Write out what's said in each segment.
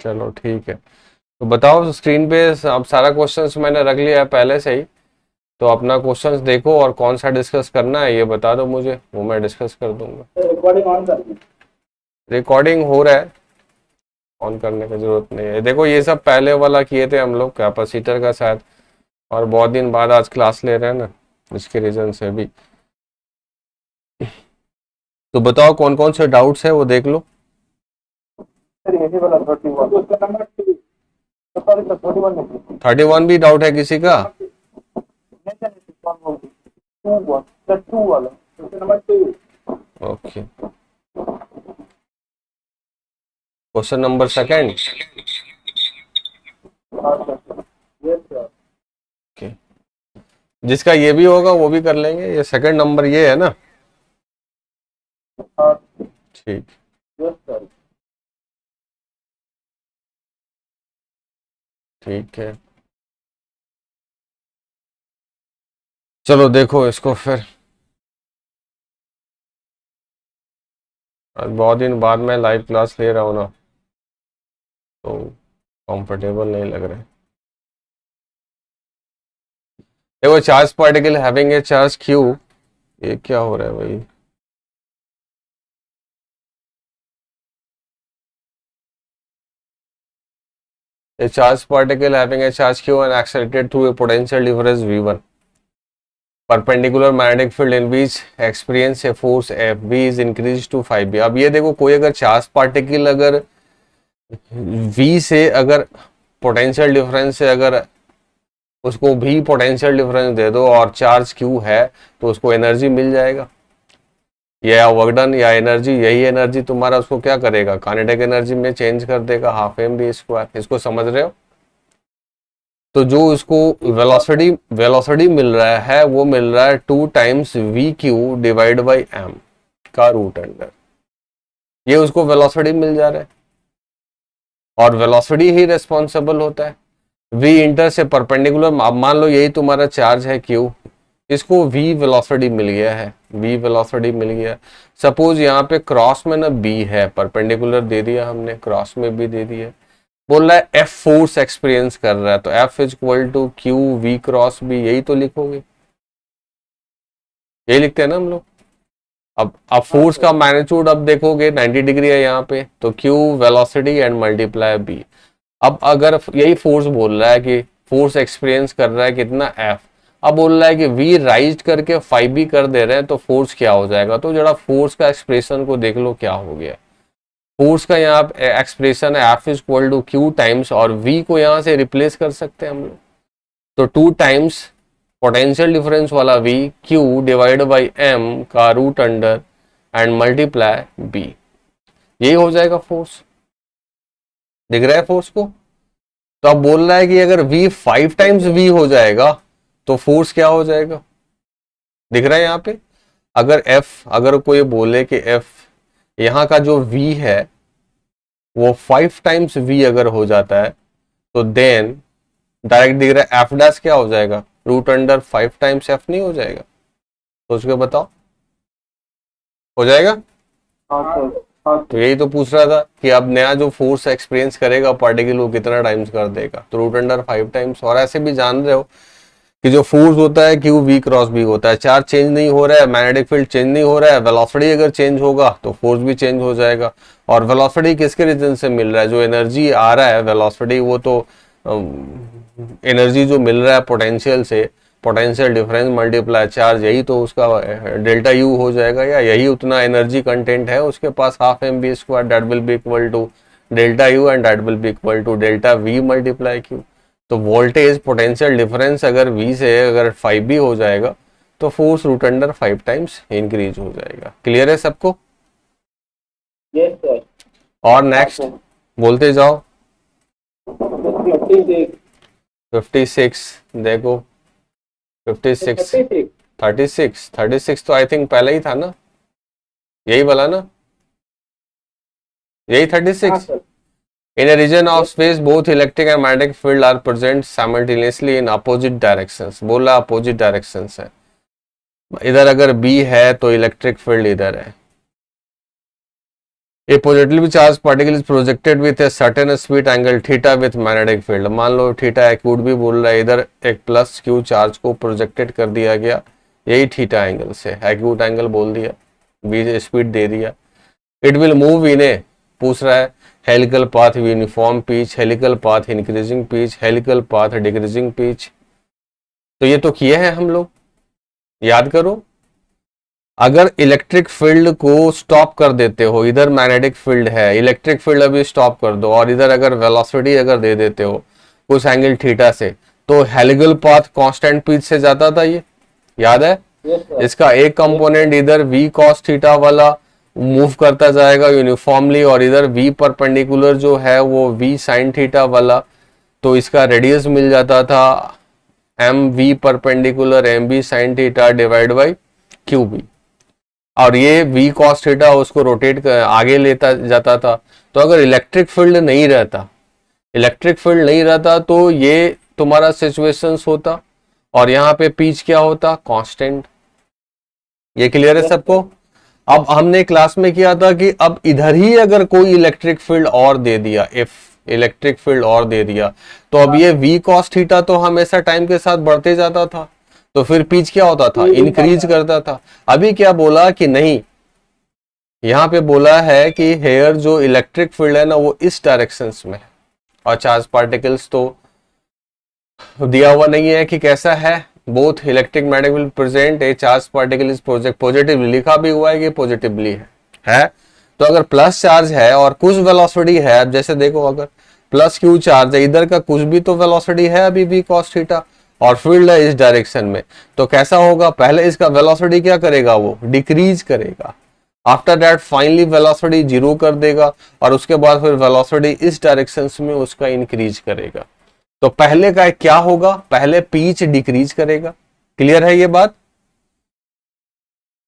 चलो ठीक है, तो बताओ स्क्रीन पे। अब सारा क्वेश्चंस मैंने रख लिया है पहले से ही, तो अपना क्वेश्चंस देखो और कौन सा डिस्कस करना है ये बता दो मुझे, वो मैं डिस्कस कर दूंगा। रिकॉर्डिंग ऑन कर दी। रिकॉर्डिंग हो रहा है, ऑन करने की जरूरत नहीं है। देखो ये सब पहले वाला किए थे हम लोग कैपेसिटर का शायद, और बहुत दिन बाद आज क्लास ले रहे हैं ना, इसके रीजन से भी। तो बताओ कौन कौन से डाउट्स है वो देख लो। सर यही वाला 31 क्वेश्चन नंबर 2। सॉरी सर 31 नहीं। 31 भी डाउट है किसी का? नहीं सर 2 सर 2 वाला question number 2। Okay, question number second. हाँ सर यस सर। ओके, जिसका ये भी होगा वो भी कर लेंगे, ये सेकंड नंबर ये है ना। हाँ ठीक, यस सर। ठीक है, चलो देखो इसको फिर। आज बहुत दिन बाद मैं लाइव क्लास ले रहा हूँ ना, तो कंफर्टेबल नहीं लग रहा है। देखो charge particle having a charge Q, ये क्या हो रहा है भाई? A charged particle having a charge q and accelerated through a potential difference v1, perpendicular magnetic field in which experience a force f v is increased to 5b। अब ये देखो, कोई अगर चार्ज पार्टिकल अगर v से अगर potential difference से अगर उसको भी पोटेंशियल डिफरेंस दे दो और चार्ज q है, तो उसको एनर्जी मिल जाएगा, या वर्क डन या एनर्जी। यही एनर्जी तुम्हारा उसको क्या करेगा, काइनेटिक एनर्जी में चेंज कर देगा, हाफ एम बी स्क्वायर। इसको समझ रहे हो? तो जो इसको वेलोसिटी वेलोसिटी मिल रहा है वो मिल रहा है 2 times V Q divide by M का रूट अंडर, ये उसको वेलोसिटी मिल जा रहा है, और वेलोसिटी ही रिस्पॉन्सिबल होता है वी इंटर से परपेंडिकुलर। अब मान लो यही तुम्हारा चार्ज है क्यू, इसको वी वेलोसिटी मिल गया है, वी वेलोसिटी मिल गया। सपोज यहाँ पे क्रॉस में ना बी है, परपेंडिकुलर दे दिया हमने, क्रॉस में भी दे दिया। बोल रहा है एफ फोर्स एक्सपीरियंस कर रहा है, तो F is equal to Q V cross B, यही तो लिखोगे, यही लिखते हैं ना हम लोग। अब फोर्स का मैग्नीट्यूड अब देखोगे 90 डिग्री है यहाँ पे, तो Q velocity and multiply B. अब अगर यही फोर्स बोल रहा है कि फोर्स एक्सपीरियंस कर रहा है कितना एफ, अब बोल रहा है कि वी राइज करके 5 भी कर दे रहे हैं, तो फोर्स क्या हो जाएगा? तो जरा फोर्स का एक्सप्रेशन को देख लो क्या हो गया। फोर्स का यहाँ एक्सप्रेशन है F is equal to Q times, और वी को यहाँ से रिप्लेस कर सकते हैं हम लोग, तो 2 टाइम्स पोटेंशियल डिफरेंस वाला V Q divide by M का root under and multiply B, यही हो जाएगा फोर्स। दिख रहा है फोर्स को? तो अब बोल रहा है कि अगर v 5 टाइम्स v हो जाएगा तो फोर्स क्या हो जाएगा? दिख रहा है यहाँ पे? अगर f, अगर कोई बोले कि f यहाँ का जो v है वो 5 टाइम्स v अगर हो जाता है, तो देन डायरेक्ट दिख रहा है एफ डैश क्या हो जाएगा, रूट अंडर 5 टाइम्स एफ नहीं हो जाएगा? सोच के बताओ, हो जाएगा? हाँ सर। हाँ तो यही तो पूछ रहा था कि अब नया जो फोर्स एक्सपीरियंस करेगा पार्टिकल वो कितना टाइम्स कर देगा, तो रूट अंडर 5 टाइम्स। और ऐसे भी जान रहे हो कि जो फोर्स होता है क्यू वी क्रॉस बी होता है, चार्ज चेंज नहीं हो रहा है, मैग्नेटिक फील्ड चेंज नहीं हो रहा है, वेलोसिटी अगर चेंज होगा तो फोर्स भी चेंज हो जाएगा। और वेलोसिटी किसके रीजन से मिल रहा है? जो एनर्जी आ रहा है वेलोसिटी, वो तो एनर्जी जो मिल रहा है पोटेंशियल से, पोटेंशियल डिफरेंस मल्टीप्लाई चार्ज, यही तो उसका डेल्टा यू हो जाएगा, या यही उतना एनर्जी कंटेंट है उसके पास, half M B square, that will be equal to delta U and that will be equal to delta V multiply Q. तो वोल्टेज पोटेंशियल डिफरेंस अगर v से अगर 5 भी हो जाएगा तो force root under 5 times increase हो जाएगा। क्लियर है सबको? Yes sir. और नेक्स्ट बोलते जाओ। 56 देखो, 56 36 तो आई थिंक पहले ही था ना, यही वाला ना, यही 36। In a region of space, both electric and magnetic field are present simultaneously in opposite directions। बोला opposite directions है, इधर अगर B है तो इलेक्ट्रिक फील्ड इधर है, a positively charge particle is projected with a certain speed angle theta with magnetic field. मान लो थीटा एक्यूट भी बोल रहा है, इधर एक प्लस क्यू चार्ज को प्रोजेक्टेड कर दिया गया यही थीटा एंगल से, एक्यूट एंगल बोल दिया, वी स्पीड दे दिया। इट विल मूव इन ए, पूछ रहा है helical path uniform pitch, helical path increasing pitch, helical path decreasing pitch. तो ये तो किए हैं हम लोग, याद करो। अगर इलेक्ट्रिक फील्ड को स्टॉप कर देते हो, इधर मैग्नेटिक फील्ड है, इलेक्ट्रिक फील्ड अभी स्टॉप कर दो और इधर अगर वेलोसिटी अगर दे देते हो कुछ एंगल थीटा से, तो हेलिकल पाथ कांस्टेंट पिच से जाता था, ये याद है। इसका एक कंपोनेंट इधर v cos थीटा वाला मूव करता जाएगा यूनिफॉर्मली और इधर v परपेंडिकुलर जो है वो v sin थीटा वाला, तो इसका रेडियस मिल जाता था mv perpendicular mv sin theta divide by qb, और ये v cos थीटा उसको रोटेट आगे लेता जाता था। तो अगर इलेक्ट्रिक फील्ड नहीं रहता, इलेक्ट्रिक फील्ड नहीं रहता तो ये तुम्हारा सिचुएशंस होता और यहाँ पे पिच क्या होता, कांस्टेंट। ये क्लियर है सबको। अब हमने क्लास में किया था कि अब इधर ही अगर कोई इलेक्ट्रिक फील्ड और दे दिया, इफ इलेक्ट्रिक फील्ड और दे दिया, तो अब ये v cos थीटा तो हमेशा टाइम के साथ बढ़ते जाता था, तो फिर पिच क्या होता था, इंक्रीज करता था। अभी क्या बोला कि नहीं, यहाँ पे बोला है कि हेयर जो इलेक्ट्रिक फील्ड है ना वो इस डायरेक्शन में है और चार्ज पार्टिकल्स तो दिया हुआ नहीं है कि कैसा है। Both electric magnetic field present A charge particle is positively, लिखा भी हुआ है कि पॉजिटिवली है। तो अगर प्लस चार्ज है और कुछ वेलोसिटी है, अब जैसे देखो अगर प्लस क्यू चार्ज है, इधर का कुछ भी तो वेलोसिटी है अभी v cos थीटा और फील्ड है इस डायरेक्शन में, तो कैसा होगा, पहले इसका वेलोसिटी क्या करेगा, वो डिक्रीज करेगा। After that finally velocity zero कर देगा और उसके बाद फिर वेलोसिटी इस डायरेक्शन में उसका इंक्रीज करेगा। तो पहले का क्या होगा, पहले पिच डिक्रीज करेगा। क्लियर है ये बात।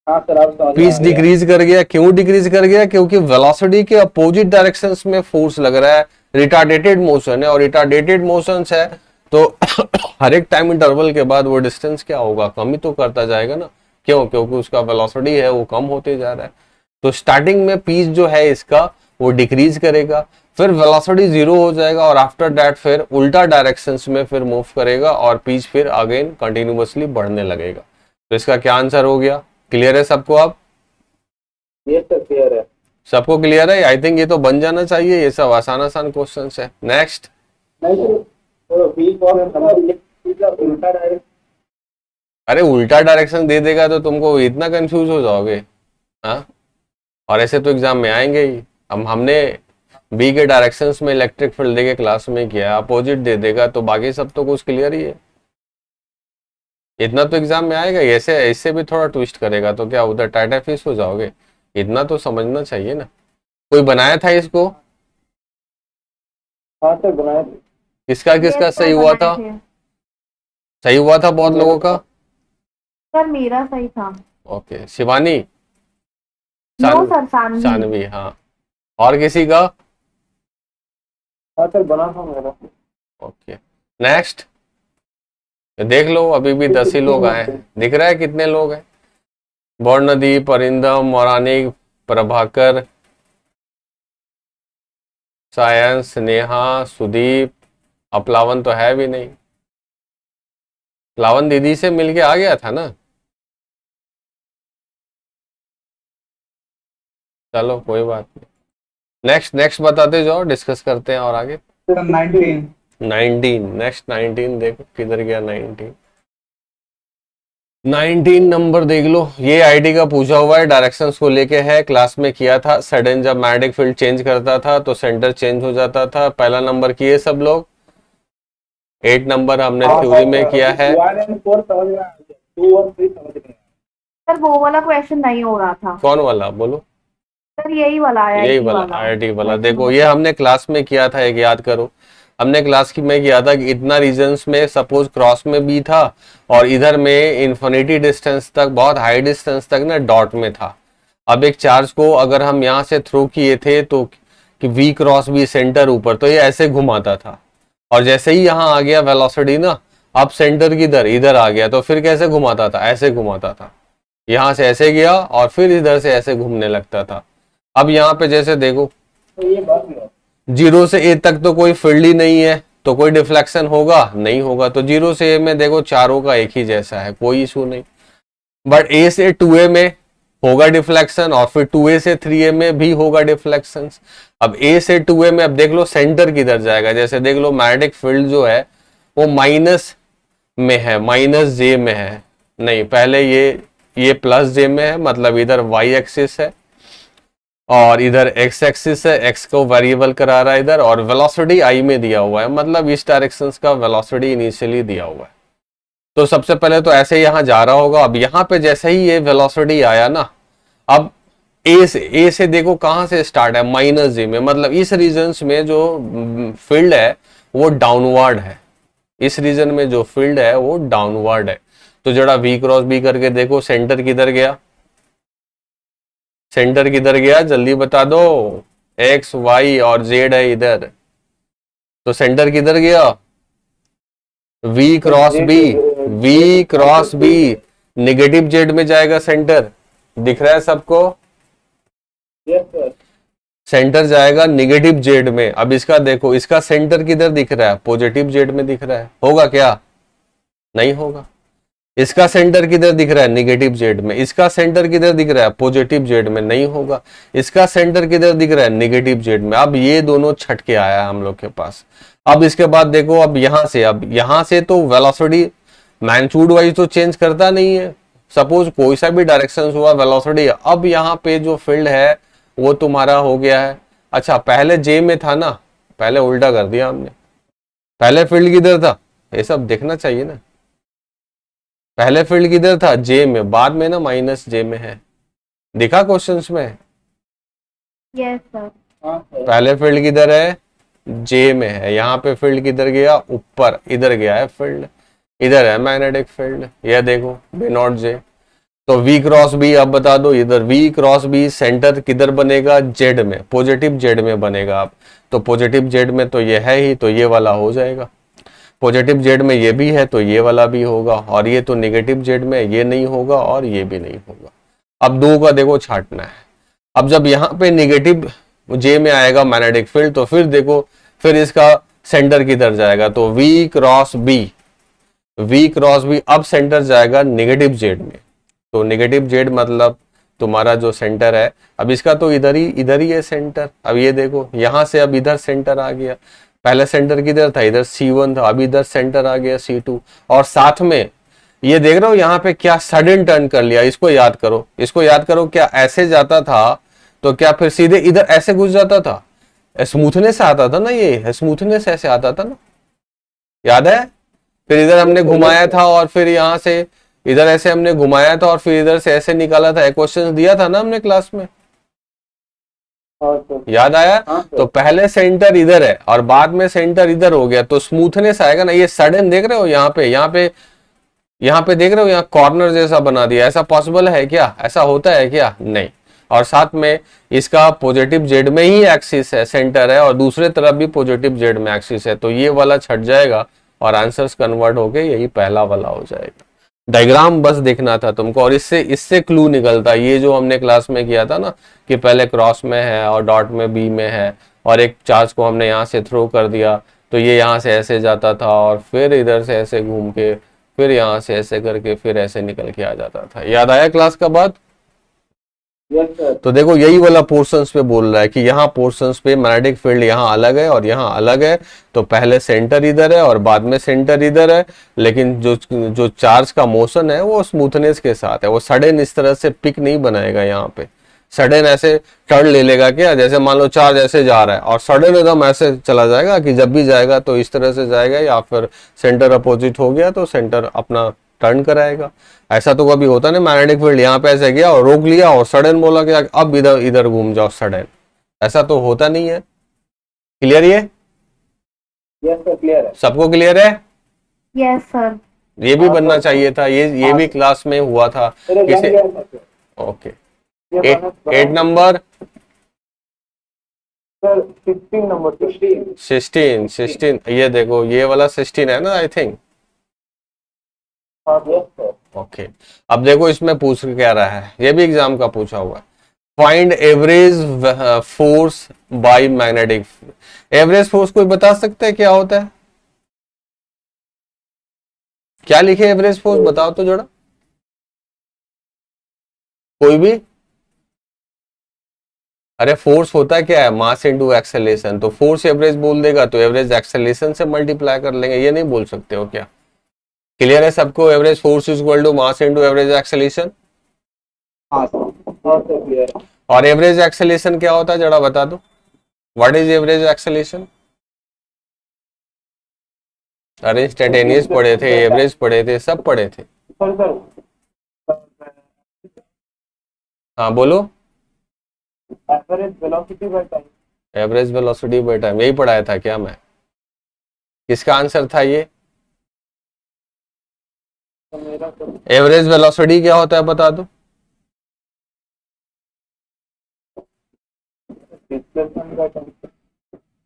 पिच डिक्रीज कर गया, क्यों डिक्रीज कर गया, क्योंकि वेलोसिटी के अपोजिट डायरेक्शंस में फोर्स लग रहा है, रिटार्डेटेड मोशन है और रिटार्डेटेड मोशन है तो हर एक टाइम इंटरवल के बाद वो डिस्टेंस क्या होगा, कम ही तो करता जाएगा ना। क्यों, क्योंकि उसका वेलोसिटी है वो कम होते जा रहा है। तो स्टार्टिंग में पिच जो है इसका वो डिक्रीज करेगा, फिर वेलोसिटी जीरो हो जाएगा और आफ्टर दैट फिर उल्टा डायरेक्शंस में फिर मूव करेगा और पिच फिर अगेन कंटिन्यूअसली बढ़ने लगेगा। तो इसका क्या आंसर हो गया, क्लियर है सबको। अब ये सब क्लियर है, सबको क्लियर है। आई थिंक ये तो बन जाना चाहिए, ये सब आसान आसान क्वेश्चन है। नेक्स्ट, अरे उल्टा डायरेक्शन दे देगा तो तुमको इतना कंफ्यूज हो जाओगे, हाँ। और ऐसे तो एग्जाम में आएंगे ही। अब हमने बी के डायरेक्शंस में इलेक्ट्रिक फील्ड देके क्लास में किया, अपोजिट दे देगा तो बाकी सब तो कुछ क्लियर ही है। इतना तो एग्जाम में आएगा, ऐसे ऐसे भी थोड़ा ट्विस्ट करेगा तो क्या उधर टाटा फिश हो जाओगे, इतना तो समझना चाहिए ना। कोई बनाया था इसको, हाँ सर बनाया था। किसका किसका सही हुआ था, सही हुआ था बहुत लोगों का। सर मेरा सही था। Okay, Shivani, no sir, Saanvi. Saanvi, हाँ। और किसी का, हाँ सर बना था मेरा। Okay next. देख लो अभी भी 10 ही लोग आए हैं, दिख रहा है कितने लोग हैं। बौर परिंदम, मौरानी, प्रभाकर, सायंस, नेहा, सुदीप, अपलावन तो है भी नहीं। प्लावन दीदी से मिलके आ गया था ना। चलो कोई बात नहीं, नेक्स्ट नेक्स्ट बताते जाओ, डिस्कस करते हैं और आगे। 19 नेक्स्ट 19 देखो किधर गया। 19 नंबर देख लो। ये आईडी का पूछा हुआ है, डायरेक्शंस को लेके है, क्लास में किया था। सडन जब मैग्नेटिक फील्ड चेंज करता था तो सेंटर चेंज हो जाता था। पहला नंबर किए सब लोग। 8 नंबर हमने थ्योरी में किया है। 1 और 4 समझ में आ गया, 2 और 3 समझ में। सर वो वाला क्वेश्चन नहीं हो रहा था। कौन वाला बोलो। सर यही वाला आया, यही वाला आईआईटी वाला। देखो ये हमने क्लास में किया था, एक याद करो। हमने क्लास की में किया था कि इतना रीजन्स में सपोज क्रॉस में भी था और इधर में इन्फिनिटी डिस्टेंस तक, बहुत हाई डिस्टेंस तक ना डॉट में था। अब एक चार्ज को अगर हम यहाँ से थ्रो किए थे तो कि वी क्रॉस भी सेंटर ऊपर, तो ये ऐसे घुमाता था और जैसे ही यहाँ आ गया वेलोसिटी ना, अब सेंटर किधर, इधर आ गया, तो फिर कैसे घुमाता था, ऐसे घुमाता था। यहाँ से ऐसे गया और फिर इधर से ऐसे घूमने लगता था। अब यहाँ पे जैसे देखो तो ये बात भी है। 0 से A तक तो कोई फील्ड ही नहीं है, तो कोई डिफ्लेक्शन होगा नहीं होगा। तो 0 से A में देखो चारों का एक ही जैसा है, कोई इशू नहीं। बट A से 2A में होगा डिफ्लेक्शन, और फिर 2A से 3A में भी होगा डिफ्लेक्शन। अब A से 2A में अब देख लो सेंटर किधर जाएगा। जैसे देख लो मैग्नेटिक फील्ड जो है वो माइनस में है, माइनस J में है। नहीं, पहले ये प्लस J में है, मतलब इधर y एक्सिस है और इधर x एक्सिस है, x को वेरिएबल करा रहा है इधर, और वेलोसिटी i में दिया हुआ है, मतलब इस डायरेक्शन का वेलोसिटी इनिशियली दिया हुआ है। तो सबसे पहले तो ऐसे यहाँ जा रहा होगा। अब यहाँ पे जैसे ही ये वेलोसिटी आया ना, अब ए से देखो कहाँ से स्टार्ट है, माइनस J में, मतलब इस रीजन में जो फील्ड है वो डाउनवर्ड है। इस रीजन में जो फील्ड है वो डाउनवर्ड है। तो जरा V क्रॉस B करके देखो सेंटर किधर गया, सेंटर किधर गया जल्दी बता दो। X Y और Z है इधर, तो सेंटर किधर गया, V cross B, V cross B negative Z में जाएगा सेंटर, दिख रहा है सबको। Yes sir. सेंटर जाएगा नेगेटिव Z में। अब इसका देखो, इसका सेंटर किधर दिख रहा है, पॉजिटिव Z में दिख रहा है, होगा क्या, नहीं होगा। इसका सेंटर किधर दिख रहा है, नेगेटिव Z में। इसका सेंटर किधर दिख रहा है, पॉजिटिव Z में, नहीं होगा। इसका सेंटर किधर दिख रहा है, नेगेटिव Z में। अब ये दोनों छट के आया हम लोग के पास। अब इसके बाद देखो, अब यहां से तो वेलोसिटी मैग्नीट्यूड वाइज तो चेंज करता नहीं है। सपोज कोई सा भी डायरेक्शन हुआ वेलोसिटी, अब यहाँ पे जो फील्ड है वो तुम्हारा हो गया है। अच्छा, पहले J में था ना, पहले उल्टा कर दिया हमने। पहले फील्ड किधर था, ये सब देखना चाहिए ना। पहले फील्ड किधर था, J में, बाद में ना माइनस J में है, दिखा क्वेश्चंस में। Yes sir. हाँ सर। पहले फील्ड किधर है, J में है। यहाँ पे फील्ड किधर गया, ऊपर, इधर गया है फील्ड, इधर है मैग्नेटिक फील्ड, यह देखो B नॉट J। तो V क्रॉस B अब बता दो, इधर V क्रॉस B सेंटर किधर बनेगा, Z में, पॉजिटिव Z में बनेगा। अब तो पॉजिटिव Z में तो ये है ही, तो ये वाला हो जाएगा। पॉजिटिव Z में ये भी है तो ये वाला भी होगा, और ये तो नेगेटिव Z में, ये नहीं होगा और ये भी नहीं होगा। अब दो का देखो छांटना है। अब जब यहाँ पे नेगेटिव J में आएगा मैग्नेटिक फील्ड, तो फिर देखो, फिर इसका सेंटर किधर जाएगा, तो V cross B, V cross B अब सेंटर जाएगा नेगेटिव Z में। तो नेगेटिव Z मतलब तुम्हारा जो सेंटर है, अब इसका तो इधर ही है सेंटर। अब ये देखो यहाँ से अब इधर सेंटर आ गया। पहले सेंटर किधर था, इधर C1 था, अब इधर सेंटर आ गया C2। और साथ में ये देख रहे हो यहाँ पे क्या सडन टर्न कर लिया। इसको याद करो, इसको याद करो, क्या ऐसे जाता था तो क्या फिर सीधे इधर ऐसे घुस जाता था, स्मूथनेस आता था ना, ये स्मूथनेस ऐसे आता था ना, याद है। फिर इधर हमने घुमाया था और फिर यहाँ से इधर ऐसे हमने घुमाया था और फिर इधर से ऐसे निकाला था। एक क्वेश्चन दिया था ना हमने क्लास में, हाँ सर। याद आया। हाँ सर। तो पहले सेंटर इधर है और बाद में सेंटर इधर हो गया, तो स्मूथनेस आएगा ना। ये सडन देख रहे हो यहाँ पे देख रहे हो, यहाँ कॉर्नर जैसा बना दिया। ऐसा पॉसिबल है क्या, ऐसा होता है क्या, नहीं। और साथ में इसका पॉजिटिव Z में ही एक्सिस है, सेंटर है, और दूसरे तरफ भी पॉजिटिव Z में एक्सिस है, तो ये वाला छट जाएगा और आंसर्स कन्वर्ट होके यही पहला वाला हो जाएगा। डायग्राम बस देखना था तुमको, और इससे क्लू निकलता है। ये जो हमने क्लास में किया था ना कि पहले क्रॉस में है और डॉट में B में है, और एक चार्ज को हमने यहाँ से थ्रो कर दिया तो ये यहाँ से ऐसे जाता था और फिर इधर से ऐसे घूम के फिर यहाँ से ऐसे करके फिर ऐसे निकल के आ जाता था। याद आया क्लास का बात। Yes sir. तो देखो यही वाला पोर्शंस पे बोल रहा है कि यहाँ पोर्शंस पे मैग्नेटिक फील्ड यहाँ अलग है और यहाँ अलग है। तो पहले सेंटर इधर है और बाद में सेंटर इधर है, लेकिन जो चार्ज का मोशन है वो स्मूथनेस के साथ है। वो सडन इस तरह से पिक नहीं बनाएगा, यहाँ पे सडन ऐसे टर्न ले लेगा क्या, जैसे मान लो चार्ज ऐसे जा रहा है और सडन एकदम ऐसे चला जाएगा कि जब भी जाएगा तो इस तरह से जाएगा, या फिर सेंटर अपोजिट हो गया तो सेंटर अपना टर्न कराएगा। ऐसा तो कभी होता नहीं, मैग्नेटिक फील्ड यहाँ पे ऐसे गया और रोक लिया और सडन बोला कि अब इधर इधर घूम जाओ सडन, ऐसा तो होता नहीं है। क्लियर ये, यस सर क्लियर है। सबको क्लियर है। Yes sir. ये भी बनना चाहिए था, ये भी क्लास में हुआ था मेरे बन किसे। गया है सर। ओके, ये बना- 8 नंबर, सर 16 नंबर 16। 16 ये देखो, ये वाला 16 है ना आई थिंक। हाँ यस सर। ओके, अब देखो इसमें पूछ क्या रहा है, ये भी एग्जाम का पूछा हुआ है। Find average force by magnetic. Average force कोई बता सकता है क्या होता है? क्या लिखे एवरेज फोर्स, बताओ तो जरा कोई भी। अरे फोर्स होता है क्या है? Mass into acceleration. तो फोर्स एवरेज बोल देगा तो एवरेज एक्सेलेरेशन से मल्टीप्लाई कर लेंगे, ये नहीं बोल सकते हो क्या? क्लियर है सबको? Average force is equal to mass into average acceleration. हाँ सर क्लियर। और एवरेज एक्सेलेरेशन क्या होता है जरा बता दो, व्हाट इज एवरेज एक्सेलेरेशन? अरे इंस्टेंटेनियस पढ़े थे, एवरेज पढ़े थे, सब पढ़े थे। सर हाँ बोलो। Average velocity by time. Average velocity by time, यही पढ़ाया था क्या मैं? किसका आंसर था ये? तो मेरा तो एवरेज वेलोसिटी क्या होता है बता दो। Displacement by time.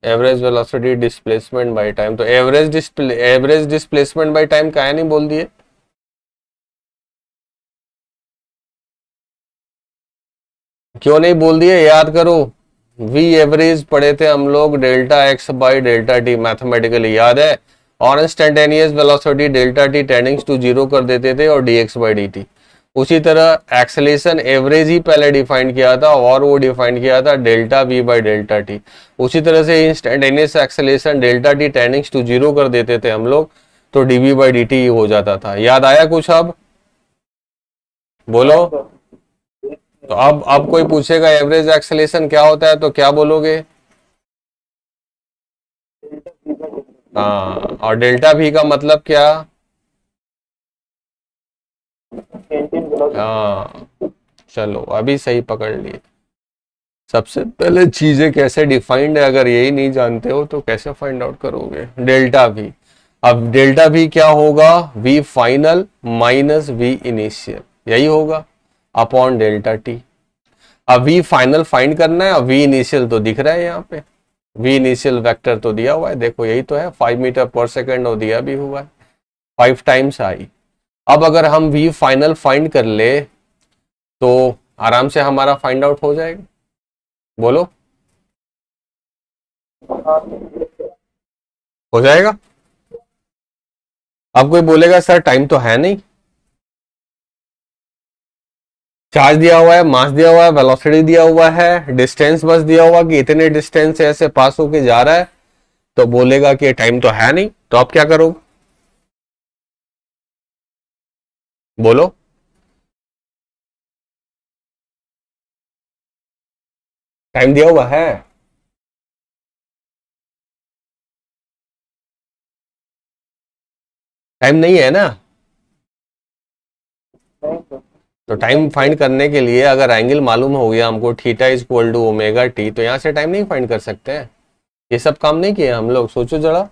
Average velocity displacement by time. तो एवरेज डिस्प्लेसमेंट बाय टाइम काहे नहीं बोल दिए? क्यों नहीं बोल दिए? याद करो, वी एवरेज पढ़े थे हम लोग delta X by delta T mathematically, याद है? और instantaneous velocity delta T tendings to zero कर देते थे और D X by D T. उसी तरह एक्सेलेरेशन एवरेज ही पहले डिफाइन किया था और वो डिफाइन किया था delta V by delta T. उसी तरह से instantaneous acceleration delta T tendings to zero कर देते थे हम लोग, तो D V by D T हो जाता था। याद आया कुछ अब? बोलो। तो अब कोई पूछेगा एवरेज एक्सेलेरेशन क्या होता है तो क्या बोलोगे? हाँ, और डेल्टा वी का मतलब क्या? हाँ, चलो अभी सही पकड़ लिए। सबसे पहले चीजें कैसे डिफाइंड है, अगर यही नहीं जानते हो तो कैसे फाइंड आउट करोगे? Delta V. अब डेल्टा वी क्या होगा? V final minus V initial, यही होगा अपॉन डेल्टा टी। अब वी फाइनल फाइंड करना है, अब वी इनिशियल तो दिख रहा है यहाँ पे, वी इनिशियल वेक्टर तो दिया हुआ है, देखो यही तो है 5 मीटर पर सेकेंड, और दिया भी हुआ है 5 टाइम्स आई। अब अगर हम वी फाइनल फाइंड कर ले तो आराम से हमारा फाइंड आउट हो जाएगा। बोलो, हो जाएगा? अब कोई बोलेगा सर टाइम तो है नहीं, चार्ज दिया हुआ है, मास दिया हुआ है, वेलोसिटी दिया हुआ है, डिस्टेंस बस दिया हुआ कि इतने डिस्टेंस से ऐसे पास होके जा रहा है, तो बोलेगा कि टाइम तो है नहीं। तो आप क्या करोगे? बोलो। टाइम दिया हुआ है, टाइम नहीं है ना? तो टाइम फाइंड करने के लिए अगर एंगल मालूम हो गया हमको theta is equal to omega T, तो यहां से टाइम नहीं फाइंड कर सकते हैं? ये सब काम नहीं किए हम लोग, सोचो जरा।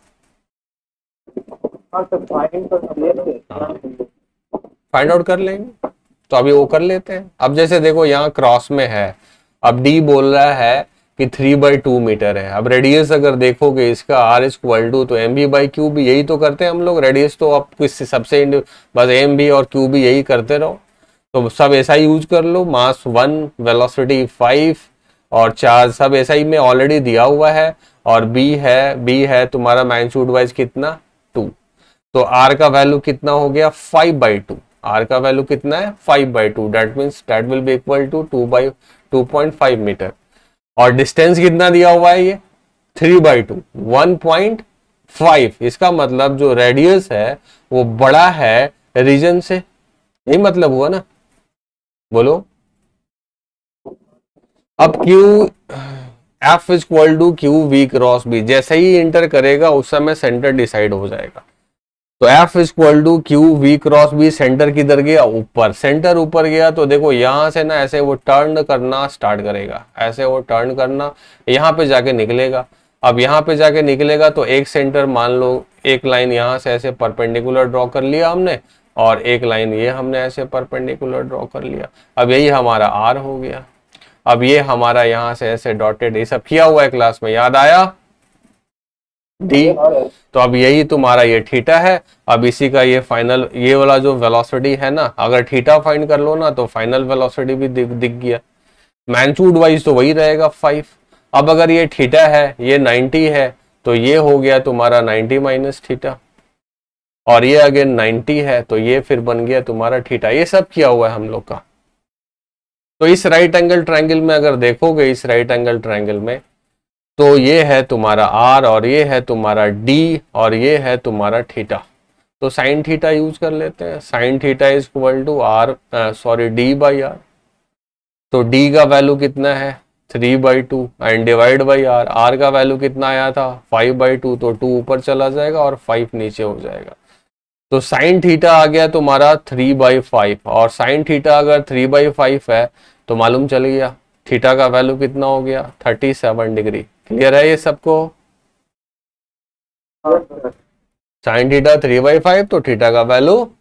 फाइंड आउट कर लेंगे, तो अभी वो कर लेते हैं। अब जैसे देखो यहाँ क्रॉस में है, अब डी बोल रहा है कि 3/2 मीटर है। अब रेडियस अगर देखोगे इसका r इज इक्वल टू, तो M B by Q B, यही तो करते हैं हम लोग। रेडियस तो आप किस सबसे बस एम बी और क्यू बी यही करते रहो, तो सब ऐसा ही यूज कर लो। मास 1, वेलोसिटी 5 और चार्ज सब ऐसा ही में ऑलरेडी दिया हुआ है। और बी है तुम्हारा मैग्नीट्यूड वाइज कितना 2, तो r का वैल्यू कितना हो गया 5/2। r का वैल्यू कितना है 5/2, that means that will be equal to 2.5 metre. और डिस्टेंस कितना दिया हुआ है ये 3/2, 1.5। इसका मतलब जो रेडियस है वो बड़ा है रीजन से, यही मतलब हुआ ना? बोलो। अब Q F is equal to Q V cross B, जैसे ही इंटर करेगा उस समय सेंटर डिसाइड हो जाएगा। तो F is equal to Q V cross B, centre किधर गया? ऊपर। सेंटर ऊपर गया तो देखो यहां से ना ऐसे वो टर्न करना स्टार्ट करेगा, ऐसे वो टर्न करना, यहाँ पे जाके निकलेगा। अब यहाँ पे जाके निकलेगा तो एक सेंटर मान लो, एक लाइन यहाँ से ऐसे परपेंडिकुलर ड्रॉ कर लिया हमने, और एक लाइन ये हमने ऐसे परपेंडिकुलर ड्रॉ कर लिया। अब यही हमारा आर हो गया। अब ये हमारा यहाँ से ऐसे डॉटेड, ये सब किया हुआ है क्लास में, याद आया? डी। तो अब यही तुम्हारा ये थीटा है। अब इसी का ये फाइनल, ये वाला जो वेलोसिटी है ना, अगर थीटा फाइंड कर लो ना तो फाइनल वेलोसिटी भी दिख गया। मैग्नीट्यूड वाइज तो वही रहेगा 5। अब अगर ये थीटा है, ये 90 है, तो ये हो गया तुम्हारा 90 माइनस थीटा, और ये अगेन 90 है, तो ये फिर बन गया तुम्हारा थीटा। ये सब किया हुआ है हम लोग का। तो इस राइट एंगल ट्रायंगल में अगर देखोगे, इस राइट एंगल ट्रायंगल में, तो ये है तुम्हारा आर, और ये है तुम्हारा डी, और ये है तुम्हारा थीटा। तो साइन थीटा यूज कर लेते हैं। Sine theta is equal to R, sorry, D by R. तो डी का वैल्यू कितना है 3/2 and divide by R. R का वैल्यू कितना आया था 5/2, तो 2 ऊपर चला जाएगा और 5 नीचे हो जाएगा। तो साइन थीटा आ गया तुम्हारा 3/5, और साइन थीटा अगर 3/5 है तो मालूम चल गया थीटा का वैल्यू कितना हो गया 37 डिग्री। क्लियर है ये सबको? साइन थीटा 3/5, तो थीटा का वैल्यू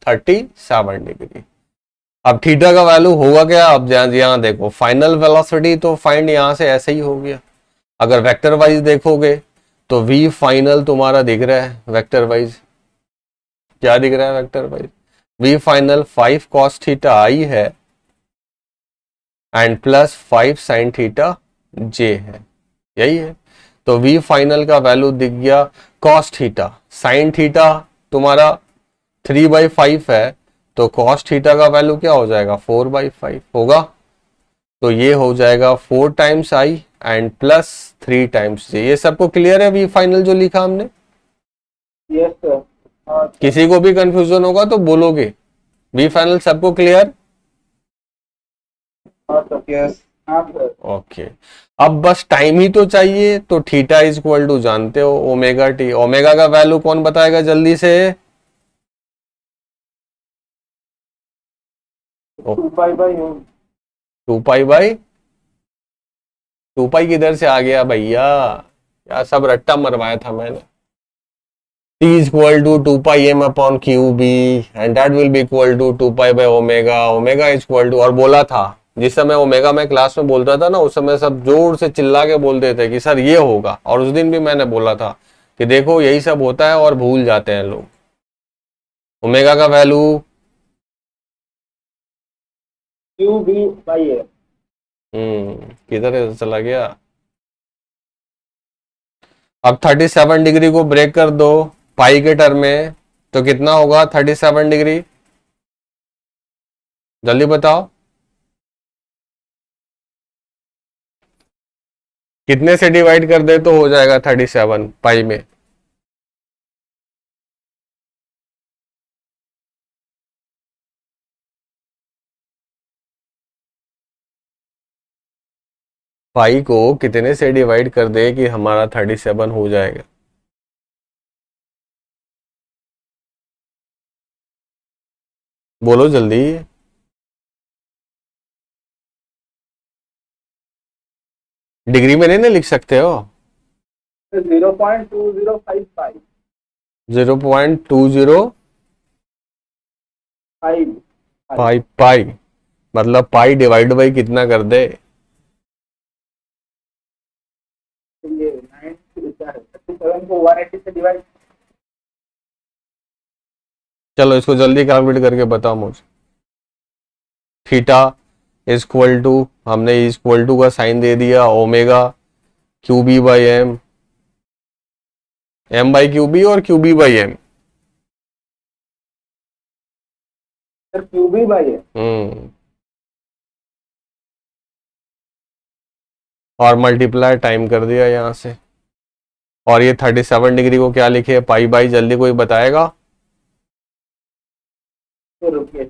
37 डिग्री। अब थीटा का वैल्यू होगा क्या? अब यहाँ देखो, फाइनल वेलोसिटी तो फाइंड यहाँ से ऐसे ही हो गया। अगर वेक्टर वाइज देखोगे तो v फाइनल तुम्हारा दिख रहा है वेक्टर वाइज। क्या दिख रहा है vector wise? v final 5 cos theta i है and plus 5 sin theta j है, यही है। तो v फाइनल का वैल्यू दिख गया cos थीटा। sin थीटा तुम्हारा 3/5 है, तो cos थीटा का वैल्यू क्या हो जाएगा 4/5 होगा। तो ये हो जाएगा 4 times i and plus 3 times j। ये सबको क्लियर है v फाइनल जो लिखा हमने? Yes sir. किसी को भी कंफ्यूजन होगा तो बोलोगे। v फाइनल सबको क्लियर? यस। हाँ सर। ओके, अब बस टाइम ही तो चाहिए। तो थीटा इज इक्वल टू जानते हो ओमेगा टी। ओमेगा का वैल्यू कौन बताएगा जल्दी से? 2 पाई किधर से आ गया भैया? यार सब रट्टा मरवाया था मैंने। T is equal to 2 pi m upon QB and that will be equal to 2 pi by omega. Omega is equal to, और बोला था जिस समय ओमेगा मैं क्लास में बोलता था ना, उस समय सब जोर से चिल्ला के बोलते थे कि सर ये होगा। और उस दिन भी मैंने बोला था कि देखो यही सब होता है और भूल जाते हैं लोग। ओमेगा का वैल्यू QB/A। किधर है चला गया? अब 37 डिग्री को ब्रेक कर दो पाई के टर्म में, तो कितना होगा 37 डिग्री? जल्दी बताओ कितने से डिवाइड कर दे तो हो जाएगा 37 पाई में? पाई को कितने से डिवाइड कर दे कि हमारा 37 हो जाएगा? बोलो जल्दी। डिग्री में नहीं ना लिख सकते हो? 0.2055। 0.2055 पाई, मतलब पाई डिवाइड बाई कितना कर दे? ये 37 को 180 से डिवाइड। चलो इसको जल्दी कैलकुलेट करके बताओ मुझे। थीटा इज इक्वल टू, हमने इज इक्वल टू का साइन दे दिया omega QB by M, m by QB और QB by M. Sir QB/A। और मल्टीप्लाई टाइम कर दिया यहां से। और ये 37 डिग्री को क्या लिखे पाई बाई? जल्दी कोई बताएगा? तो रुकिए,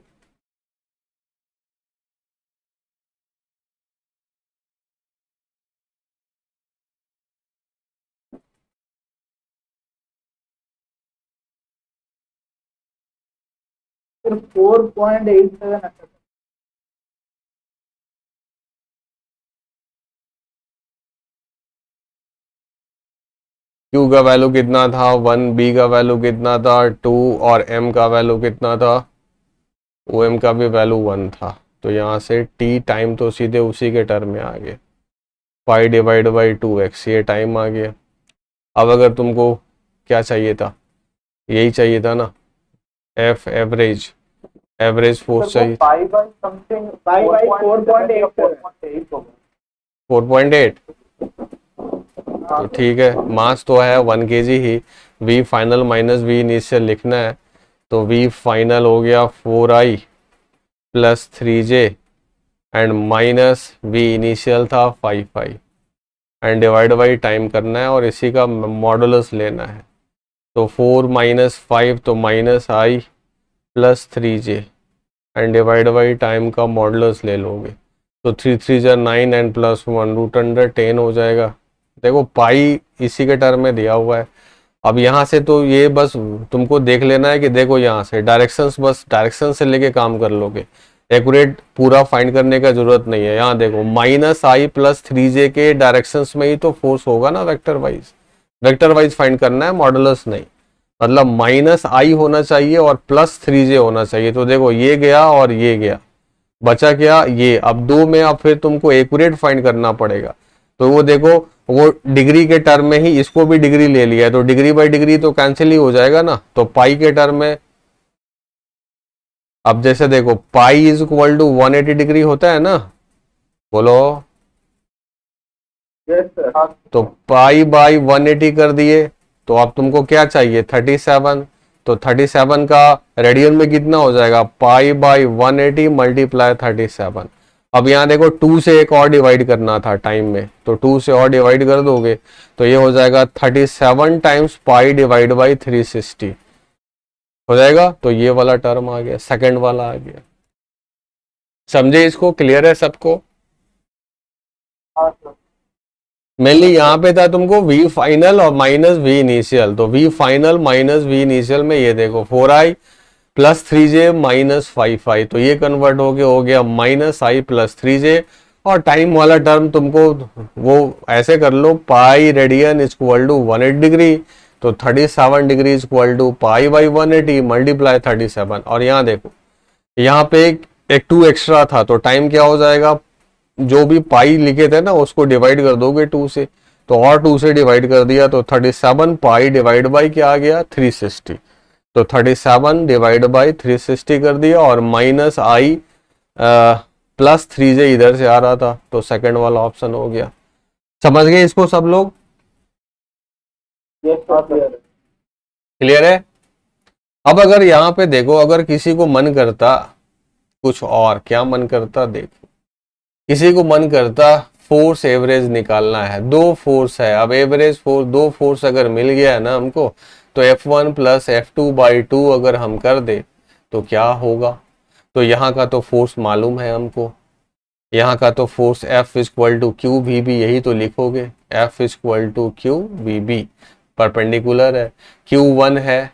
सिर्फ 4.87 Q का वैल्यू कितना था 1, B का वैल्यू कितना था 2, और M का वैल्यू कितना था? OM का भी वैल्यू 1 था। तो यहाँ से T टाइम तो सीधे उसी के टर्म में आ गए, पाई डिवाइड बाई 2x, ये टाइम आ गया। अब अगर तुमको क्या चाहिए था, यही चाहिए था ना, F एवरेज, एवरेज फोर्स चाहिए। Pi by something, pi by 4.8 होगा। 4.8 तो ठीक है, मास तो है 1 kg ही, V final minus V initial लिखना है, तो वी फाइनल हो गया 4i plus 3j and minus V initial था 5i and divide by time करना है और इसी का मॉडुलस लेना है। तो 4 माइनस 5 तो minus i plus 3j and divide by time का मॉडुलस ले लोगे तो 3 3 जा 9 एंड प्लस 1 रूट अंडर 10 हो जाएगा। देखो पाई इसी के टर्म में दिया हुआ है। अब यहाँ से तो ये बस तुमको देख लेना है कि देखो यहाँ से डायरेक्शंस, बस डायरेक्शन से लेके काम कर लोगे, एक्यूरेट पूरा फाइंड करने का जरूरत नहीं है। यहाँ देखो माइनस आई प्लस 3j के डायरेक्शंस में ही तो फोर्स होगा ना, वेक्टर वाइज फाइंड करना है, मॉडुलस नहीं। मतलब माइनस आई होना चाहिए और प्लस 3j होना चाहिए। तो देखो ये गया और ये गया, बचा क्या ये। अब दो में अब फिर तुमको एक्यूरेट फाइंड करना पड़ेगा। तो वो देखो वो डिग्री के टर्म में ही इसको भी डिग्री ले लिया है, तो डिग्री बाई डिग्री तो कैंसिल ही हो जाएगा ना। तो पाई के टर्म में अब जैसे देखो pi is equal to 180 degree होता है ना, बोलो। Yes sir. तो पाई बाई 180 कर दिए, तो अब तुमको क्या चाहिए 37। तो 37 का रेडियन में कितना हो जाएगा, पाई बाई 180 मल्टीप्लाई 37। अब यहाँ देखो 2 से एक और डिवाइड करना था टाइम में, तो 2 से और डिवाइड कर दोगे तो ये हो जाएगा 37 टाइम्स पाई डिवाइड बाई 360 हो जाएगा। तो ये वाला टर्म आ गया, सेकंड वाला आ गया। समझे इसको, क्लियर है सबको? हाँ सर। मेनली यहाँ पे था तुमको वी फाइनल और माइनस वी इनिशियल। तो V final minus V initial में ये देखो 4i plus 3j minus 5i, तो ये कन्वर्ट हो गया माइनस आई प्लस 3j। और टाइम वाला टर्म तुमको वो ऐसे कर लो, pi radian is equal to 180 degree, तो 37 degree is equal to pi by 180 multiply 37। और यहाँ देखो यहाँ पे एक 2 एक्स्ट्रा था, तो टाइम क्या हो जाएगा, जो भी पाई लिखे थे ना उसको डिवाइड कर दोगे 2 से, तो और 2 से डिवाइड कर दिया तो 37 पाई डिवाइड बाई क्या आ गया 360। तो 37 डिवाइड बाई 360 कर दिया और माइनस आई प्लस 3j इधर से आ रहा था, तो सेकंड वाला ऑप्शन हो गया। समझ गए इसको सब लोग? Yes sir. क्लियर है? अब अगर यहाँ पे देखो, अगर किसी को मन करता कुछ और, क्या मन करता देखो, किसी को मन करता फोर्स एवरेज निकालना है, 2 फोर्स है। अब एवरेज फोर्स 2 फोर्स अगर मिल गया है ना हमको, तो F1 प्लस F2 बाई 2 अगर हम कर दे तो क्या होगा। तो यहाँ का तो फोर्स मालूम है हमको, यहाँ का तो force F is equal to Q V B, यही तो लिखोगे F is equal to Q V B, perpendicular है, Q1 है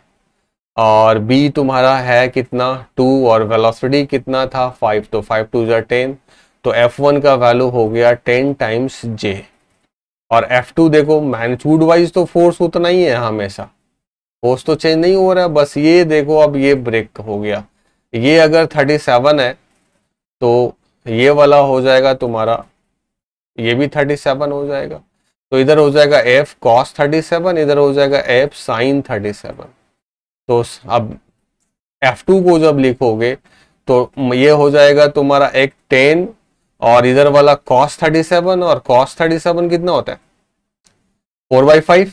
और B तुम्हारा है कितना 2 और वेलोसिटी कितना था 5, तो 5 2 जा 10, तो F1 का वैल्यू हो गया 10 टाइम्स J। और F2 देखो मैग्नीट्यूड वाइज तो फोर्स उतना ही है हमेशा, फोर्स तो चेंज नहीं हो रहा है, बस ये देखो अब ये ब्रेक हो गया। ये अगर 37 है तो ये वाला हो जाएगा तुम्हारा, ये भी 37 हो जाएगा, तो इधर हो जाएगा F cos 37, इधर हो जाएगा F sin 37। तो अब F2 को जब लिखोगे तो ये हो जाएगा तुम्हारा एक 10 और इधर वाला cos 37, और cos 37 कितना होता है 4/5,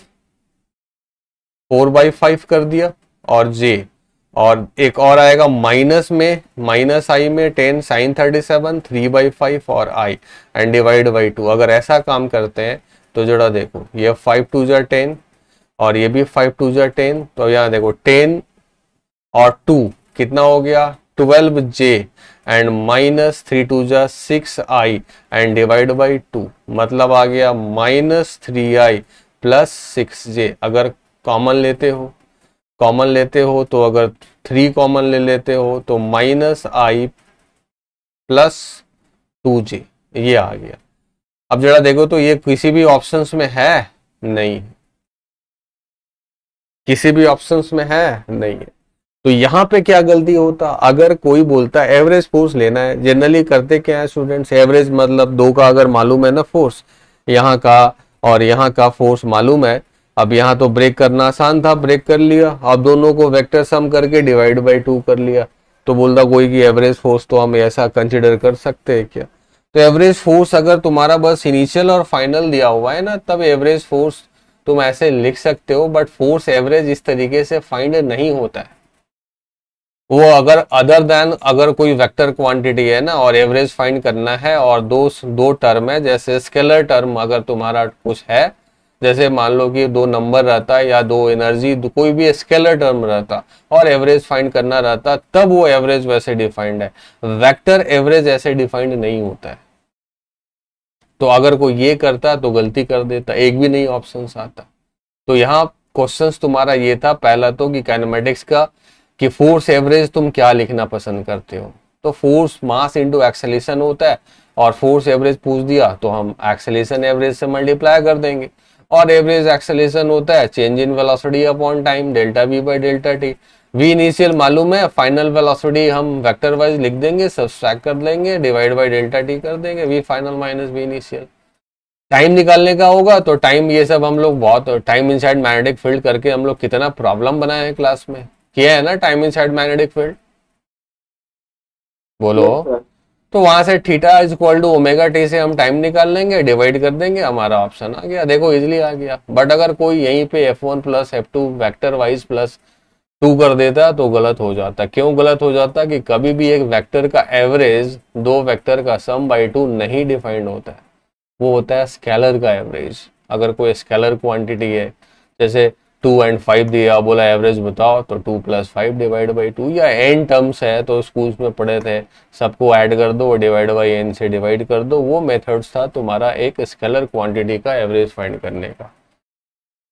4/5 कर दिया और J, और एक और आएगा माइनस में, माइनस आई में 10 sin 37 3/5 और I एंड डिवाइड बाई 2। अगर ऐसा काम करते हैं तो जरा देखो ये 5 2 जा 10 और ये भी 5 2 जा 10, तो यहाँ देखो 10 और 2 कितना हो गया 12J एंड माइनस 3 2 जा 6I एंड डिवाइड बाई 2, मतलब आ गया माइनस 3I प्लस 6J। अगर कॉमन लेते हो तो अगर 3 कॉमन ले लेते हो तो माइनस I प्लस 2J, ये आ गया। अब जरा देखो तो ये किसी भी ऑप्शंस में है नहीं, किसी भी ऑप्शंस में है नहीं है। तो यहाँ पे क्या गलती होता, अगर कोई बोलता है एवरेज फोर्स लेना है, जनरली करते क्या है स्टूडेंट्स, एवरेज मतलब 2 का अगर मालूम है ना फोर्स, यहाँ का और यहाँ का फोर्स मालूम है। अब यहाँ तो ब्रेक करना आसान था, ब्रेक कर लिया, अब दोनों को वेक्टर सम करके डिवाइड बाई 2 कर लिया। तो बोलता कोई कि एवरेज फोर्स तो हम ऐसा कंसिडर कर सकते हैं क्या? तो एवरेज फोर्स अगर तुम्हारा बस इनिशियल और फाइनल दिया हुआ है ना, तब एवरेज फोर्स तुम ऐसे लिख सकते हो, बट फोर्स एवरेज इस तरीके से फाइंड नहीं होता है। वो अगर अदर देन अगर कोई वेक्टर क्वांटिटी है ना और एवरेज फाइंड करना है और दो टर्म है, जैसे स्केलर टर्म अगर तुम्हारा कुछ है, जैसे मान लो कि दो नंबर रहता है या दो एनर्जी, कोई भी स्केलर टर्म रहता और एवरेज फाइंड करना रहता, तब वो एवरेज वैसे डिफाइंड है। वेक्टर एवरेज ऐसे डिफाइंड नहीं होता है। तो अगर कोई ये करता तो गलती कर देता, एक भी नहीं ऑप्शन आता। तो यहाँ क्वेश्चंस तुम्हारा ये था पहला तो कि काइनेमेटिक्स का कि फोर्स एवरेज तुम क्या लिखना पसंद करते हो। तो फोर्स मास इनटू एक्सेलेरेशन होता है और फोर्स एवरेज पूछ दिया तो हम एक्सेलेरेशन एवरेज से मल्टीप्लाई कर देंगे, और एवरेज एक्सेलेरेशन होता है change in velocity upon time, delta V by delta T. V initial मालूम है, फाइनल वेलोसिटी हम वेक्टर वाइज लिख देंगे, सब्सट्रैक्ट कर लेंगे, डिवाइड बाई डेल्टा टी कर देंगे, V final minus V initial. Time निकालने का होगा तो टाइम, ये सब हम लोग बहुत टाइम इनसाइड मैग्नेटिक फील्ड करके हम लोग कितना प्रॉब्लम बनाए हैं क्लास में, किया है ना टाइम इनसाइड मैग्नेटिक फील्ड, बोलो। तो वहां से theta is equal to omega T से हम टाइम निकाल लेंगे, डिवाइड कर देंगे, हमारा ऑप्शन आ गया, देखो इजिली आ गया। बट अगर कोई यहीं पे F1 plus F2 vector wise plus 2 कर देता तो गलत हो जाता। क्यों गलत हो जाता? कि कभी भी एक वेक्टर का एवरेज दो वेक्टर का सम बाई 2 नहीं डिफाइंड होता है, वो होता है स्केलर का एवरेज। अगर कोई स्केलर क्वांटिटी है, जैसे 2 और 5 दिया, बोला एवरेज बताओ, तो 2 प्लस 5 डिवाइड बाई 2, या n टर्म्स है तो स्कूल्स में पढ़े थे, सबको ऐड कर दो और डिवाइड बाई n से डिवाइड कर दो, वो मेथड्स था तुम्हारा एक स्केलर क्वांटिटी का एवरेज फाइंड करने का।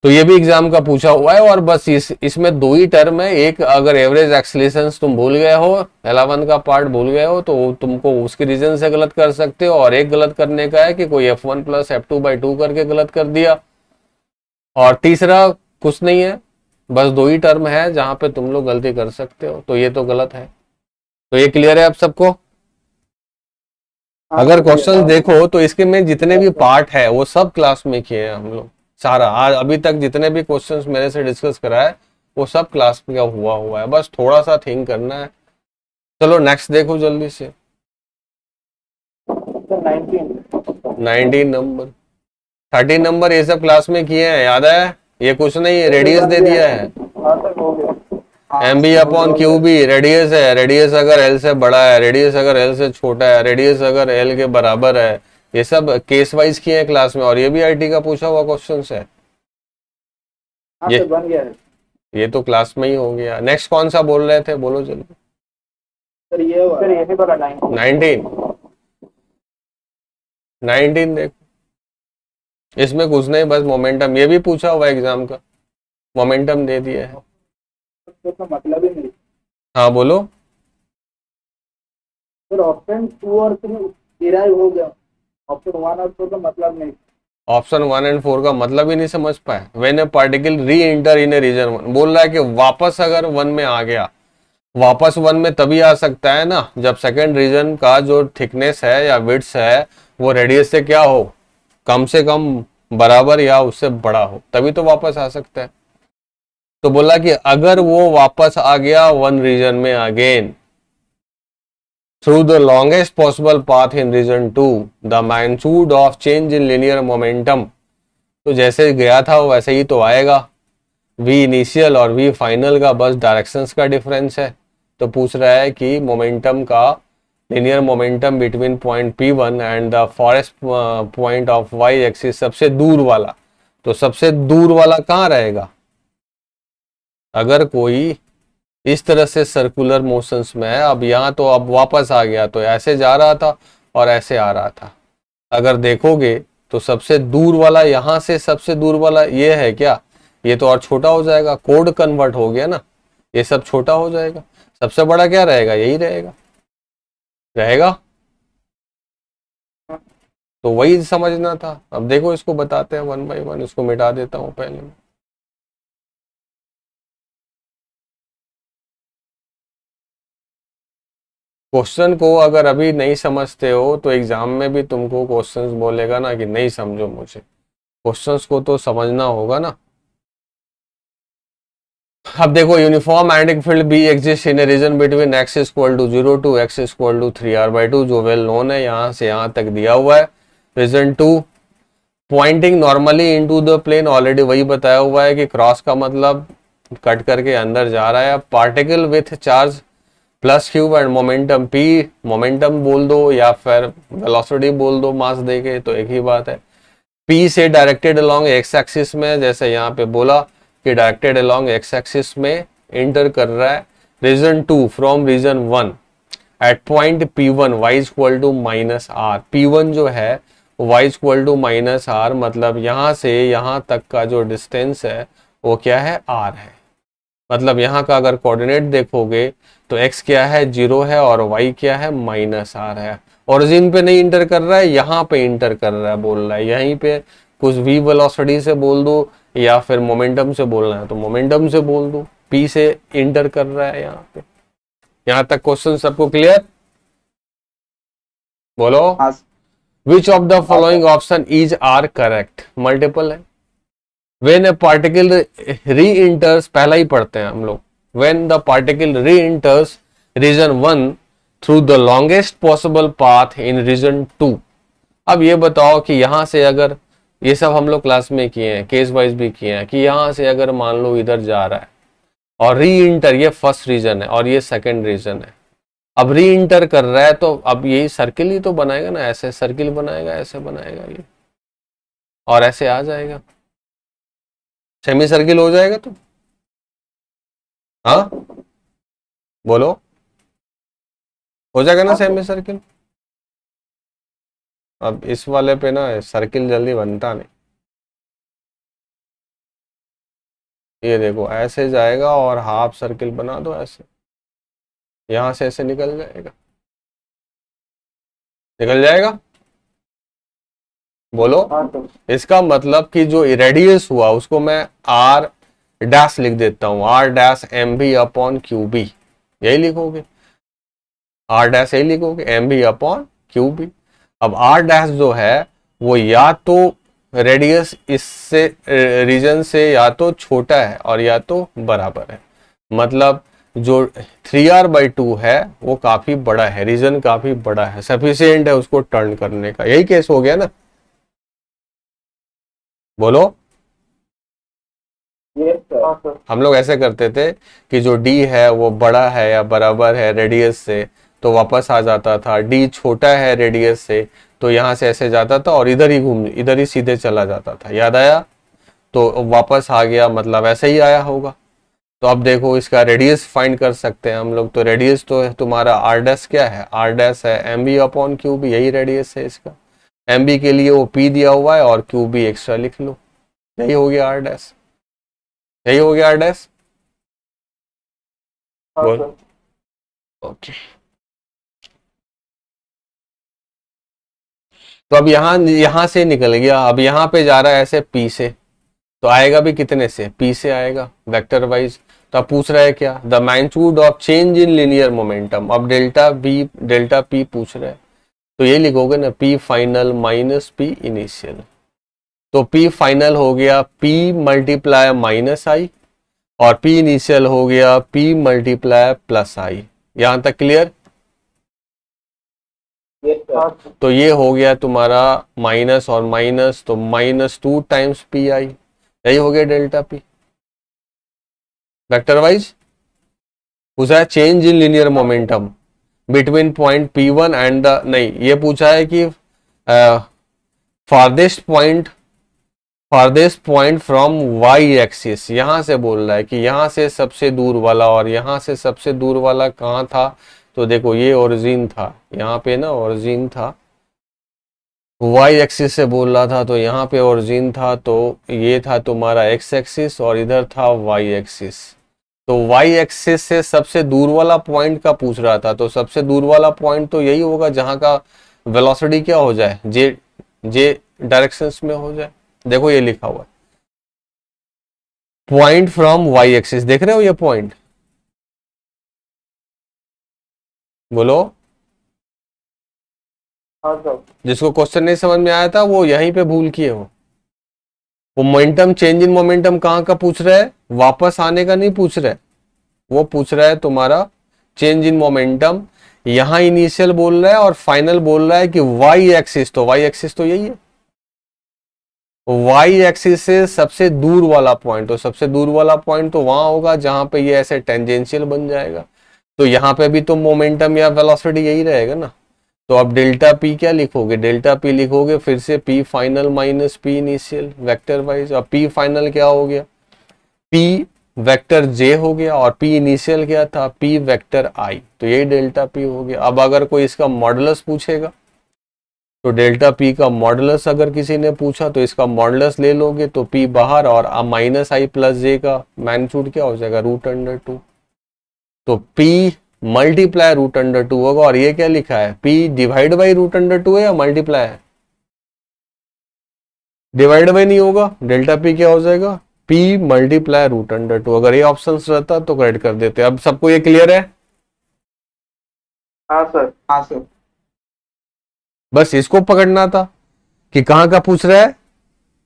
तो ये भी एग्जाम का पूछा हुआ है। और बस इसमें दो ही टर्म है, एक अगर एवरेज एक्सेलरेशन तुम भूल गए हो, 11 का पार्ट भूल गए हो, तो तुमको उसके रीजन से गलत कर सकते हो, और एक गलत करने का है कि कोई F1 प्लस F2 बाई 2 करके गलत कर दिया। और तीसरा कुछ नहीं है, बस दो ही टर्म है जहां पे तुम लोग गलती कर सकते हो, तो ये तो गलत है। तो ये क्लियर है आप सबको? अगर क्वेश्चन देखो तो इसके में जितने भी पार्ट है वो सब क्लास में किए हैं हम लोग, सारा आज अभी तक जितने भी क्वेश्चंस मेरे से डिस्कस करा है वो सब क्लास में हुआ है, बस थोड़ा सा थिंक करना है। चलो नेक्स्ट देखो जल्दी से। 19 नंबर, 13 नंबर ये सब क्लास में किए हैं, याद है? ये कुछ नहीं, रेडियस दे दिया है, M B upon Q B radius है। रेडियस अगर एल से बड़ा है, रेडियस अगर एल से छोटा है, रेडियस अगर एल के बराबर है, ये सब केस वाइज किए हैं क्लास में, और ये भी आईटी का पूछा हुआ क्वेश्चन है। ये बन गया है, ये तो क्लास में ही हो गया। नेक्स्ट कौन सा बोल रहे थे, बोलो जल्दी। सर ये 19 देखो, इसमें कुछ नहीं, बस मोमेंटम, ये भी पूछा हुआ एग्जाम का, मोमेंटम दे दिया है। तो मतलब ही नहीं। हाँ बोलो। सर ऑप्शन 2 और 3 डिराइव हो गया, ऑप्शन 1 और 2 का मतलब नहीं। ऑप्शन 1 एंड 4 का मतलब ही नहीं समझ पाए। When a particle reenter in a region 1, बोल रहा है कि वापस अगर 1 में आ गया, वापस 1 में तभी आ सकता है ना जब सेकेंड रीजन का जो थिकनेस है या विड्थ है वो रेडियस से क्या हो, कम से कम बराबर या उससे बड़ा हो, तभी तो वापस आ सकता है। तो बोला कि अगर वो वापस आ गया 1 रीजन में again through the longest possible path in region 2, the magnitude of change in linear momentum, तो जैसे गया था वैसे ही तो आएगा। v इनिशियल और v फाइनल का बस डायरेक्शंस का डिफरेंस है। तो पूछ रहा है कि मोमेंटम का linear momentum between point P1 and the forest point of y axis, सबसे दूर वाला, तो सबसे दूर वाला कहाँ रहेगा? अगर कोई इस तरह से सर्कुलर मोशंस में है, अब यहाँ तो अब वापस आ गया, तो ऐसे जा रहा था और ऐसे आ रहा था, अगर देखोगे तो सबसे दूर वाला यहाँ से सबसे दूर वाला ये है क्या? ये तो और छोटा हो जाएगा, कोड कन्वर्ट हो गया ना, ये सब छोटा हो जाएगा, सबसे बड़ा क्या रहेगा? यही रहेगा, रहेगा। तो वही समझना था। अब देखो इसको बताते हैं 1 बाई 1, इसको मिटा देता हूँ पहले में। क्वेश्चन को अगर अभी नहीं समझते हो तो एग्जाम में भी तुमको क्वेश्चंस बोलेगा ना कि नहीं समझो, मुझे क्वेश्चंस को तो समझना होगा ना। अब देखो uniform magnetic field B exist in a region between x equal to 0 to x equal to 3r/2 जो वेल नोन है, यहां से यहां तक दिया हुआ है। Region 2, pointing normally into the plane, already वही बताया हुआ है कि क्रॉस का मतलब कट करके अंदर जा रहा है। Particle with charge plus cube and momentum p, momentum बोल दो या फिर वेलोसिटी बोल दो मास देके, तो एक ही बात है। p से डायरेक्टेड अलोंग x एक्सिस में, जैसे यहाँ पे बोला कि डायरेक्टेड अलोंग x एक्सिस में इंटर कर रहा है। Region 2, from region 1 at point p1 y equal to minus R. p1 जो है y equal to minus R, मतलब यहाँ से यहाँ तक का जो डिस्टेंस है वो क्या है, r है। मतलब यहाँ का अगर कोऑर्डिनेट देखोगे तो x क्या है, 0 है, और y क्या है, माइनस आर है। ओरिजिन पे नहीं इंटर कर रहा है, यहाँ पे इंटर कर रहा है, बोल रहा है यहीं पे कुछ v वेलोसिटी से बोल दो या फिर मोमेंटम से बोलना है तो मोमेंटम से बोल दो, p से इंटर कर रहा है यहाँ पे। यहाँ तक क्वेश्चन सबको क्लियर? बोलो। हाँ which of the following option is are correct? Multiple है। When a particle re-enters, पहला ही पढ़ते हैं हम लोग। When the particle re-enters region 1 through the longest possible path in region 2। अब ये बताओ कि यहां से अगर, ये सब हम लोग क्लास में किए हैं, केस वाइज भी किए हैं, कि यहां से अगर मान लो इधर जा रहा है और री-इंटर, ये फर्स्ट रीजन है और ये सेकंड रीजन है, अब री-इंटर कर रहा है तो अब यही सर्किल ही तो बनाएगा ना, ऐसे सर्किल बनाएगा, ऐसे बनाएगा ये, और ऐसे आ जाएगा, सेमी सर्किल हो जाएगा। तो हाँ बोलो, हो जाएगा ना सेमी सर्किल? अब इस वाले पे ना सर्किल जल्दी बनता नहीं, ये देखो ऐसे जाएगा और हाफ सर्किल बना दो ऐसे, यहां से ऐसे निकल जाएगा, निकल जाएगा। बोलो। इसका मतलब कि जो रेडियस हुआ उसको मैं आर डैश लिख देता हूं, R dash M B upon Q B, यही लिखोगे, आर डैश यही लिखोगे, M B upon Q B. अब आर डैश जो है वो या तो रेडियस इससे रीजन से या तो छोटा है और या तो बराबर है, मतलब जो 3r/2 है वो काफी बड़ा है, रीजन काफी बड़ा है, सफिशिएंट है उसको टर्न करने का, यही केस हो गया ना। बोलो। हम लोग ऐसे करते थे कि जो d है वो बड़ा है या बराबर है रेडियस से तो वापस आ जाता था, d छोटा है रेडियस से तो यहां से ऐसे जाता था और इधर ही सीधे चला जाता था, याद आया? तो वापस आ गया, मतलब ऐसे ही आया होगा। तो अब देखो इसका रेडियस फाइंड कर सकते हैं हम लोग, तो रेडियस तो है तुम्हारा आर डैश, क्या है, आर डैश है M B upon Q B, यही रेडियस है इसका। एम बी के लिए वो p दिया हुआ है और क्यू बी एक्स्ट्रा लिख लो, यही हो गया आर डैश, यही हो गया आर डैश। बोल। ओके। तो अब यहां से निकल गया, अब यहां पे जा रहा है ऐसे p से, तो आएगा भी कितने से, p से आएगा वेक्टर वाइज। तो अब पूछ रहा है क्या, the magnitude of change in linear momentum. अब डेल्टा p पूछ रहा है तो ये लिखोगे ना, p final minus p initial. तो p फाइनल हो गया p मल्टीप्लाई माइनस आई और p इनिशियल हो गया p मल्टीप्लाई प्लस आई। यहां तक क्लियर? तो ये हो गया तुम्हारा माइनस और माइनस, तो -2 टाइम्स पी आई, यही हो गया डेल्टा पी वेक्टर वाइज। पूछा है change in linear momentum between point P1 and the, नहीं ये पूछा है कि farthest point from y axis, यहां से बोल रहा है कि यहां से सबसे दूर वाला, और यहां से सबसे दूर वाला कहां था, तो देखो ये ओरिजिन था, यहाँ पे ना ओरिजिन था, वाई एक्सिस से बोल रहा था तो यहाँ पे ओरिजिन था, तो ये था तुम्हारा एक्स एक्सिस और इधर था वाई एक्सिस। तो वाई एक्सिस से सबसे दूर वाला पॉइंट का पूछ रहा था, तो सबसे दूर वाला पॉइंट तो यही होगा जहां का वेलोसिटी क्या हो जाए, जे डायरेक्शंस में हो जाए। देखो ये लिखा हुआ है पॉइंट फ्रॉम वाई एक्सिस, देख रहे हो ये पॉइंट? बोलो। जिसको क्वेश्चन नहीं समझ में आया था वो यहीं पे भूल किए हो। मोमेंटम, चेंज इन मोमेंटम कहाँ का पूछ रहा है, वापस आने का नहीं पूछ रहा है, वो पूछ रहा है तुम्हारा चेंज इन मोमेंटम। यहां इनिशियल बोल रहा है और फाइनल बोल रहा है कि वाई एक्सिस, तो वाई एक्सिस तो यही है, वाई एक्सिस से सबसे दूर वाला पॉइंट, तो सबसे दूर वाला पॉइंट तो वहां होगा जहां पे ये ऐसे टेंजेंशियल बन जाएगा। तो यहाँ पे भी तो मोमेंटम या वेलोसिटी यही रहेगा ना। तो अब डेल्टा पी क्या लिखोगे, डेल्टा पी लिखोगे फिर से P final minus P initial vector wise. अब पी फाइनल क्या हो गया, पी वेक्टर जे हो गया, और पी इनिशियल क्या था, पी वेक्टर आई, तो यही डेल्टा पी हो गया। अब अगर कोई इसका मॉडुलस पूछेगा तो डेल्टा पी का मॉडुलस अगर किसी ने पूछा तो इसका मॉडुलस ले लोगे, तो पी बाहर और माइनस आई प्लस जे का मैग्नीट्यूड क्या हो जाएगा, √2। तो पी मल्टीप्लाई √2 होगा, और ये क्या लिखा है, पी डिवाइड बाई √2 है या मल्टीप्लाई है, डिवाइड बाई नहीं होगा, डेल्टा पी क्या हो जाएगा, पी मल्टीप्लाई √2। अगर ये ऑप्शन रहता तो करेक्ट कर देते। अब सबको ये क्लियर है, हाँ सर, हाँ सर। बस इसको पकड़ना था कि कहाँ का पूछ रहा है,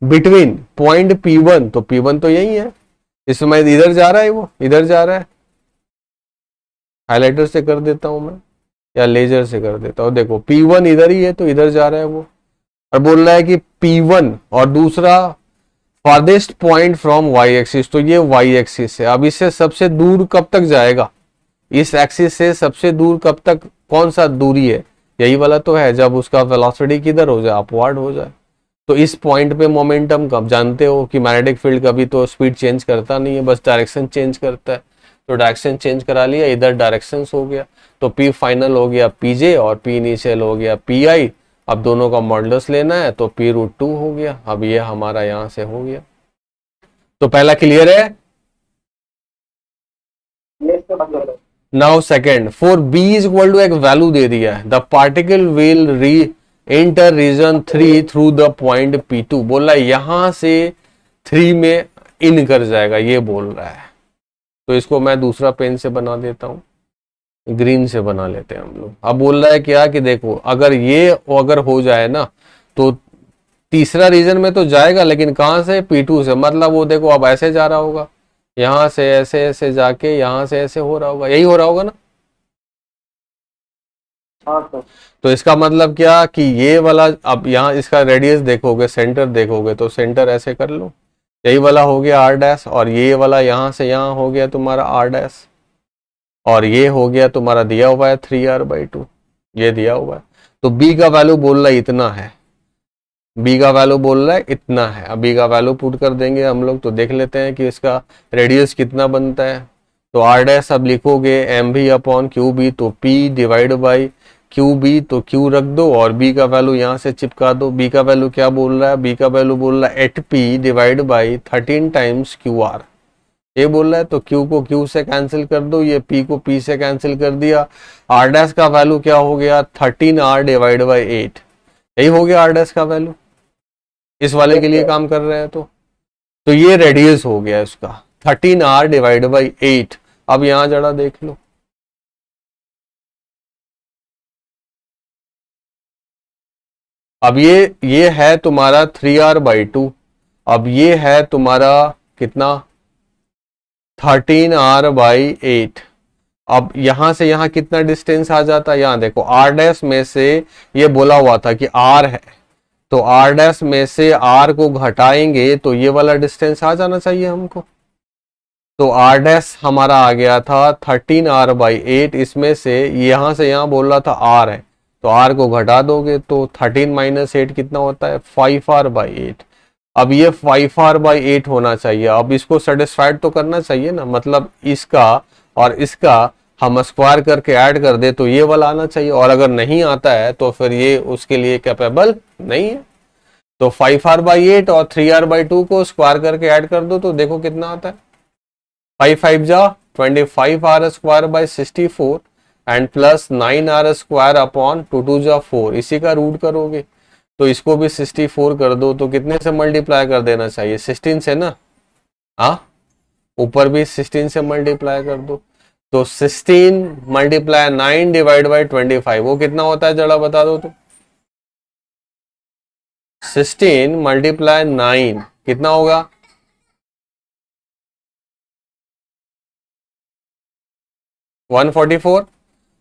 बिटवीन पॉइंट P1, तो P1 तो यही है, इसमें इधर जा रहा है, वो इधर जा रहा है, हाइलाइटर से कर देता हूं मैं या लेजर से कर देता हूं, देखो P1 इधर ही है तो इधर जा रहा है वो, और बोल रहा है कि P1 और दूसरा farthest point from y axis, तो ये वाई एक्सिस है। अब इससे सबसे दूर कब तक जाएगा, इस एक्सिस से सबसे दूर कब तक, कौन सा दूरी है, यही वाला तो है जब उसका वेलोसिटी किधर हो जाए, अपवर्ड हो जाए। तो इस पॉइंट पे मोमेंटम कब, जानते हो कि मैग्नेटिक फील्ड कभी तो स्पीड चेंज करता नहीं है, बस डायरेक्शन चेंज करता है। तो डायरेक्शन चेंज करा लिया, इधर डायरेक्शन हो गया, तो पी फाइनल हो गया पी जे और पी इनिशियल हो गया पी आई। अब दोनों का मॉडुलस लेना है तो p√2 हो गया। अब ये हमारा यहां से हो गया, तो पहला क्लियर है। Now second, for b is equal to एक वैल्यू दे दिया है, the particle will enter region 3 through the point P2, बोल रहा है यहां से 3 में इन कर जाएगा, ये बोल रहा है। तो इसको मैं दूसरा पेन से बना देता हूं, ग्रीन से बना लेते हैं हम लोग। अब बोल रहा है क्या कि देखो अगर ये अगर हो जाए ना तो तीसरा रीजन में तो जाएगा, लेकिन कहां से, P2 से, मतलब वो देखो अब ऐसे जा रहा होगा, यहां से ऐसे ऐसे जाके यहां से ऐसे हो रहा होगा, यही हो रहा होगा ना। हाँ सर। तो इसका मतलब क्या कि ये वाला, अब यहाँ इसका रेडियस देखोगे, सेंटर देखोगे तो सेंटर ऐसे कर लो, यही वाला हो गया r', और ये वाला यहाँ से यहाँ हो गया तुम्हारा r', और ये हो गया तुम्हारा दिया हुआ है 3r/2, ये दिया हुआ है। तो b का वैल्यू बोल रहा है इतना है, b का वैल्यू बोल रहा है इतना है। अब b का वैल्यू पुट कर देंगे हम लोग, तो देख लेते हैं कि इसका रेडियस कितना बनता है। तो r' अब लिखोगे mv/qb, तो p डिवाइड बाई QB, तो Q रख दो और B का वैल्यू यहाँ से चिपका दो। B का वैल्यू क्या बोल रहा है, B का वैल्यू बोल रहा है 8P divide by 13 times QR, ये बोल रहा है। तो Q को Q से कैंसिल कर दो, ये P को P से कैंसिल कर दिया। R' का वैल्यू क्या हो गया, 13R डिवाइड बाई 8, यही हो गया R' का वैल्यू, इस वाले के लिए काम कर रहे हैं। तो ये रेडियस हो गया इसका 13R डिवाइड बाई 8। अब यहाँ जरा देख लो, अब ये है तुम्हारा 3R/2, अब ये है तुम्हारा कितना 13R/8। अब यहां से यहां कितना डिस्टेंस आ जाता है, यहां देखो R' में से ये बोला हुआ था कि R है, तो R' में से R को घटाएंगे तो ये वाला डिस्टेंस आ जाना चाहिए हमको। तो R' हमारा आ गया था 13R/8, इसमें से यहां बोल रहा था R है, तो R को घटा दोगे तो 13 - 8 कितना होता है 5R/8। अब ये 5R/8 होना चाहिए। अब इसको सेटिस्फाइड तो करना चाहिए ना, मतलब इसका और इसका हम स्क्वायर करके ऐड कर दे तो ये वाला आना चाहिए, और अगर नहीं आता है तो फिर ये उसके लिए कैपेबल नहीं है। तो 5R/8 और 3R/2 को स्क्वायर करके ऐड कर दो तो देखो कितना आता है, 5 5 जा 25R²/64 and plus 9R² upon 2 2 जा 4, इसी का रूट करोगे तो इसको भी 64 कर दो, तो कितने से मल्टीप्लाई कर देना चाहिए 16 से ना, हाँ ऊपर भी 16 से मल्टीप्लाई कर दो। तो 16 × 9 डिवाइड बाई 25 वो कितना होता है जरा बता दो तो। 16 × 9 कितना होगा? वन 44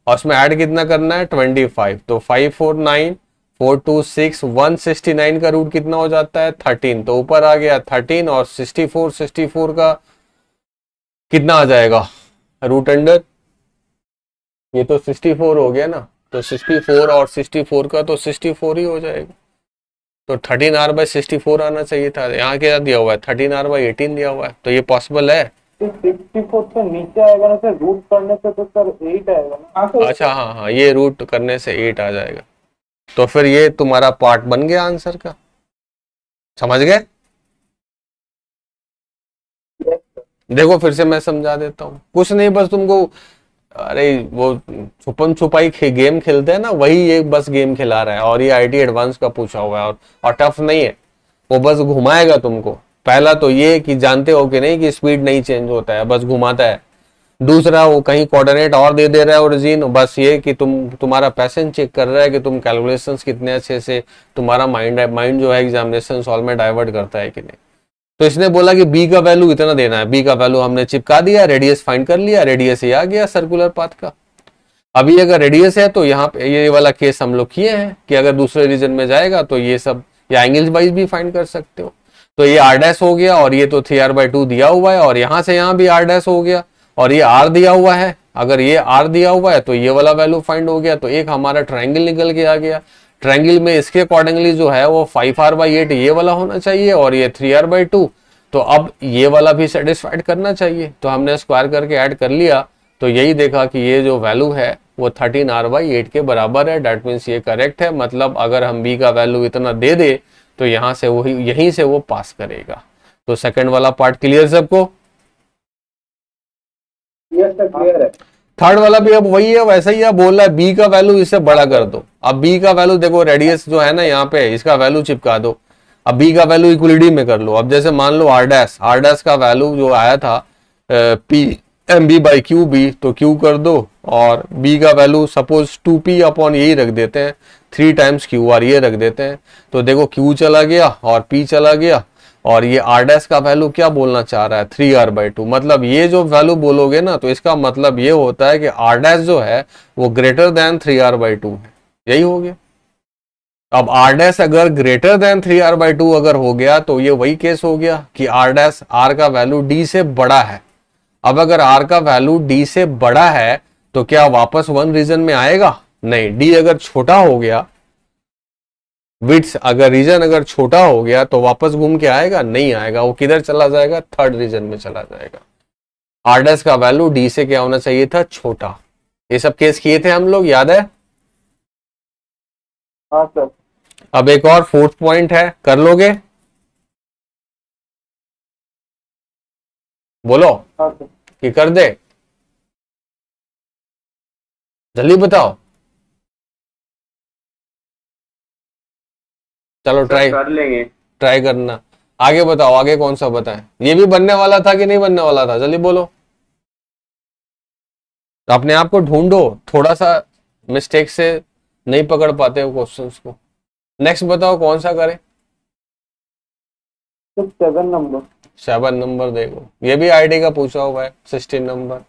और उसमें ऐड कितना करना है? 25। तो 549 426 169 का रूट कितना हो जाता है? 13। तो ऊपर आ गया 13 और 64 का कितना आ जाएगा रूट अंडर? ये तो 64 हो गया ना, तो 64 और 64 का तो 64 ही हो जाएगा। तो 13r/64 आना चाहिए था। यहाँ क्या दिया हुआ है? 13r/18 दिया हुआ है, तो ये पॉसिबल है। 64 से नीचे आएगा ना सर, रूट करने से तो सर 8 आएगा ना। अच्छा हाँ हाँ, ये रूट करने से 8 आ जाएगा। तो फिर ये तुम्हारा पार्ट बन गया आंसर का, समझ गए? देखो फिर से मैं समझा देता हूँ, कुछ नहीं, बस तुमको, अरे वो छुपन छुपाई गेम खेलते हैं ना, वही ये बस गेम खिला रहा है। और ये आईटी एडवांस का पूछा हुआ है, और टफ नहीं है, वो बस घुमाएगा तुमको। पहला तो ये कि जानते हो कि नहीं कि स्पीड नहीं चेंज होता है, बस घुमाता है। दूसरा वो कहीं कोऑर्डिनेट और दे रहा है ओरिजिन, बस ये कि तुम्हारा पैसेंज चेक कर रहा है कि तुम कैलकुलेशंस कितने अच्छे से तुम्हारा माइंड जो है एग्जामिनेशन सॉल्व में डाइवर्ट करता है कि नहीं। तो इसने बोला कि बी का वैल्यू इतना देना है, बी का वैल्यू हमने चिपका दिया, रेडियस फाइंड कर लिया, रेडियस ये आ गया सर्कुलर पाथ का। अभी अगर रेडियस है तो यहाँ पे ये वाला केस हम लोग किए हैं कि अगर दूसरे रीजन में जाएगा तो ये सब, या एंगल्स वाइज भी फाइंड कर सकते हो। तो ये आर डैश हो गया, और ये तो 3r/2 दिया हुआ है, और यहाँ से यहाँ भी आर डैश हो गया, और ये आर दिया हुआ है। अगर ये आर दिया हुआ है तो ये वाला वैल्यू फाइंड हो गया। तो एक हमारा ट्रायंगल निकल के आ गया। ट्रायंगल में इसके अकॉर्डिंगली जो है वो 5r/8 ये वाला होना चाहिए, और ये 3r/2। तो अब ये वाला भी सेटिस्फाइड करना चाहिए, तो हमने स्क्वायर करके ऐड कर लिया। तो यही देखा कि ये जो वैल्यू है वो 13r/8 के बराबर है। डेट मीन्स ये करेक्ट है। मतलब अगर हम बी का वैल्यू इतना दे दे तो यहाँ से वही, यहीं से वो पास करेगा। तो सेकंड वाला पार्ट क्लियर सबको? यस सर, क्लियर है। थर्ड वाला भी अब वही है, वैसा ही है, बोल रहा है बी का वैल्यू इससे बड़ा कर दो। अब बी का वैल्यू देखो, रेडियस जो है ना यहाँ पे, इसका वैल्यू चिपका दो। अब बी का वैल्यू इक्वलिटी में कर लो। अब जैसे मान लो आर डैश का वैल्यू जो आया था p m B by Q b, तो क्यू कर दो, और बी का वैल्यू सपोज 2p अपॉन यही रख देते हैं, 3 टाइम्स क्यू आर ये रख देते हैं। तो देखो क्यू चला गया और p चला गया, और ये आर डैश का वैल्यू क्या बोलना चाह रहा है? 3r/2। मतलब ये जो वैल्यू बोलोगे ना, तो इसका मतलब ये होता है कि आर डैश जो है वो ग्रेटर देन 3r/2 है। यही हो गया। अब आर डैश अगर ग्रेटर देन 3r/2 अगर हो गया तो ये वही केस हो गया कि आर डैश, आर का वैल्यू डी से बड़ा है। अब अगर आर का वैल्यू डी से बड़ा है तो क्या वापस वन रीजन में आएगा? नहीं। डी अगर छोटा हो गया, विड्थ अगर रीजन अगर छोटा हो गया तो वापस घूम के आएगा? नहीं आएगा। वो किधर चला जाएगा? थर्ड रीजन में चला जाएगा। आर डैश का वैल्यू डी से क्या होना चाहिए था? छोटा। ये सब केस किए थे हम लोग, याद है? हाँ सर। अब एक और फोर्थ पॉइंट है, कर लोगे? बोलो। हाँ सर। कि कर दे? जल्दी बताओ। चलो ट्राई कर लेंगे। ट्राई करना। आगे बताओ, आगे कौन सा बताएं? ये भी बनने वाला था कि नहीं बनने वाला था? जल्दी बोलो। तो अपने आप को ढूंढो, थोड़ा सा मिस्टेक से नहीं पकड़ पाते हो क्वेश्चंस को। नेक्स्ट बताओ कौन सा करें? 7 नंबर। 7 नंबर देखो, ये भी आईडी का पूछा हुआ है। 16 नंबर,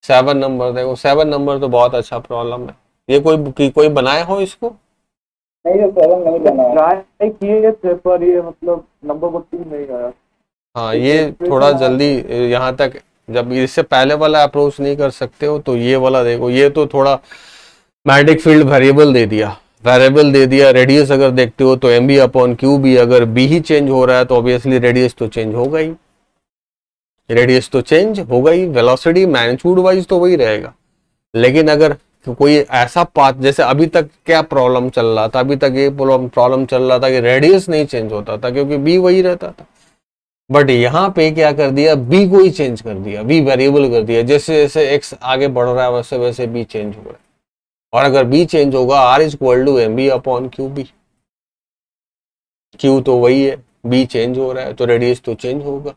7 नंबर देखो। 7 नंबर तो बहुत अच्छा प्रॉब्लम है। ये कोई बनाए हो इसको? नहीं ये 7 नहीं बना। ट्राई किए थे पर ये मतलब नंबर 3 नहीं आया। हाँ, ये थोड़ा जल्दी यहाँ तक, जब इससे पहले वाला अप्रोच नहीं कर सकते हो तो ये वाला देखो। ये तो थोड़ा मैग्नेटिक फील्ड वेरिएबल दे दिया। रेडियस अगर देखते हो तो M B upon Q b, अगर बी ही चेंज हो रहा है तो ऑब्वियसली रेडियस तो चेंज होगा ही। वेलोसिटी मैग्नीट्यूड वाइज तो वही रहेगा। लेकिन अगर कोई ऐसा पाथ, जैसे अभी तक क्या प्रॉब्लम चल रहा था, अभी तक ये प्रॉब्लम चल रहा था कि रेडियस नहीं चेंज होता था क्योंकि बी वही रहता था। बट यहाँ पे क्या कर दिया? बी को ही चेंज कर दिया, बी वेरिएबल कर दिया। जैसे जैसे एक्स आगे बढ़ रहा है वैसे वैसे बी चेंज हो रहा है। और अगर बी चेंज होगा, r is equal to m B upon Q b. Q तो वही है, बी चेंज हो रहा है तो रेडियस तो चेंज होगा।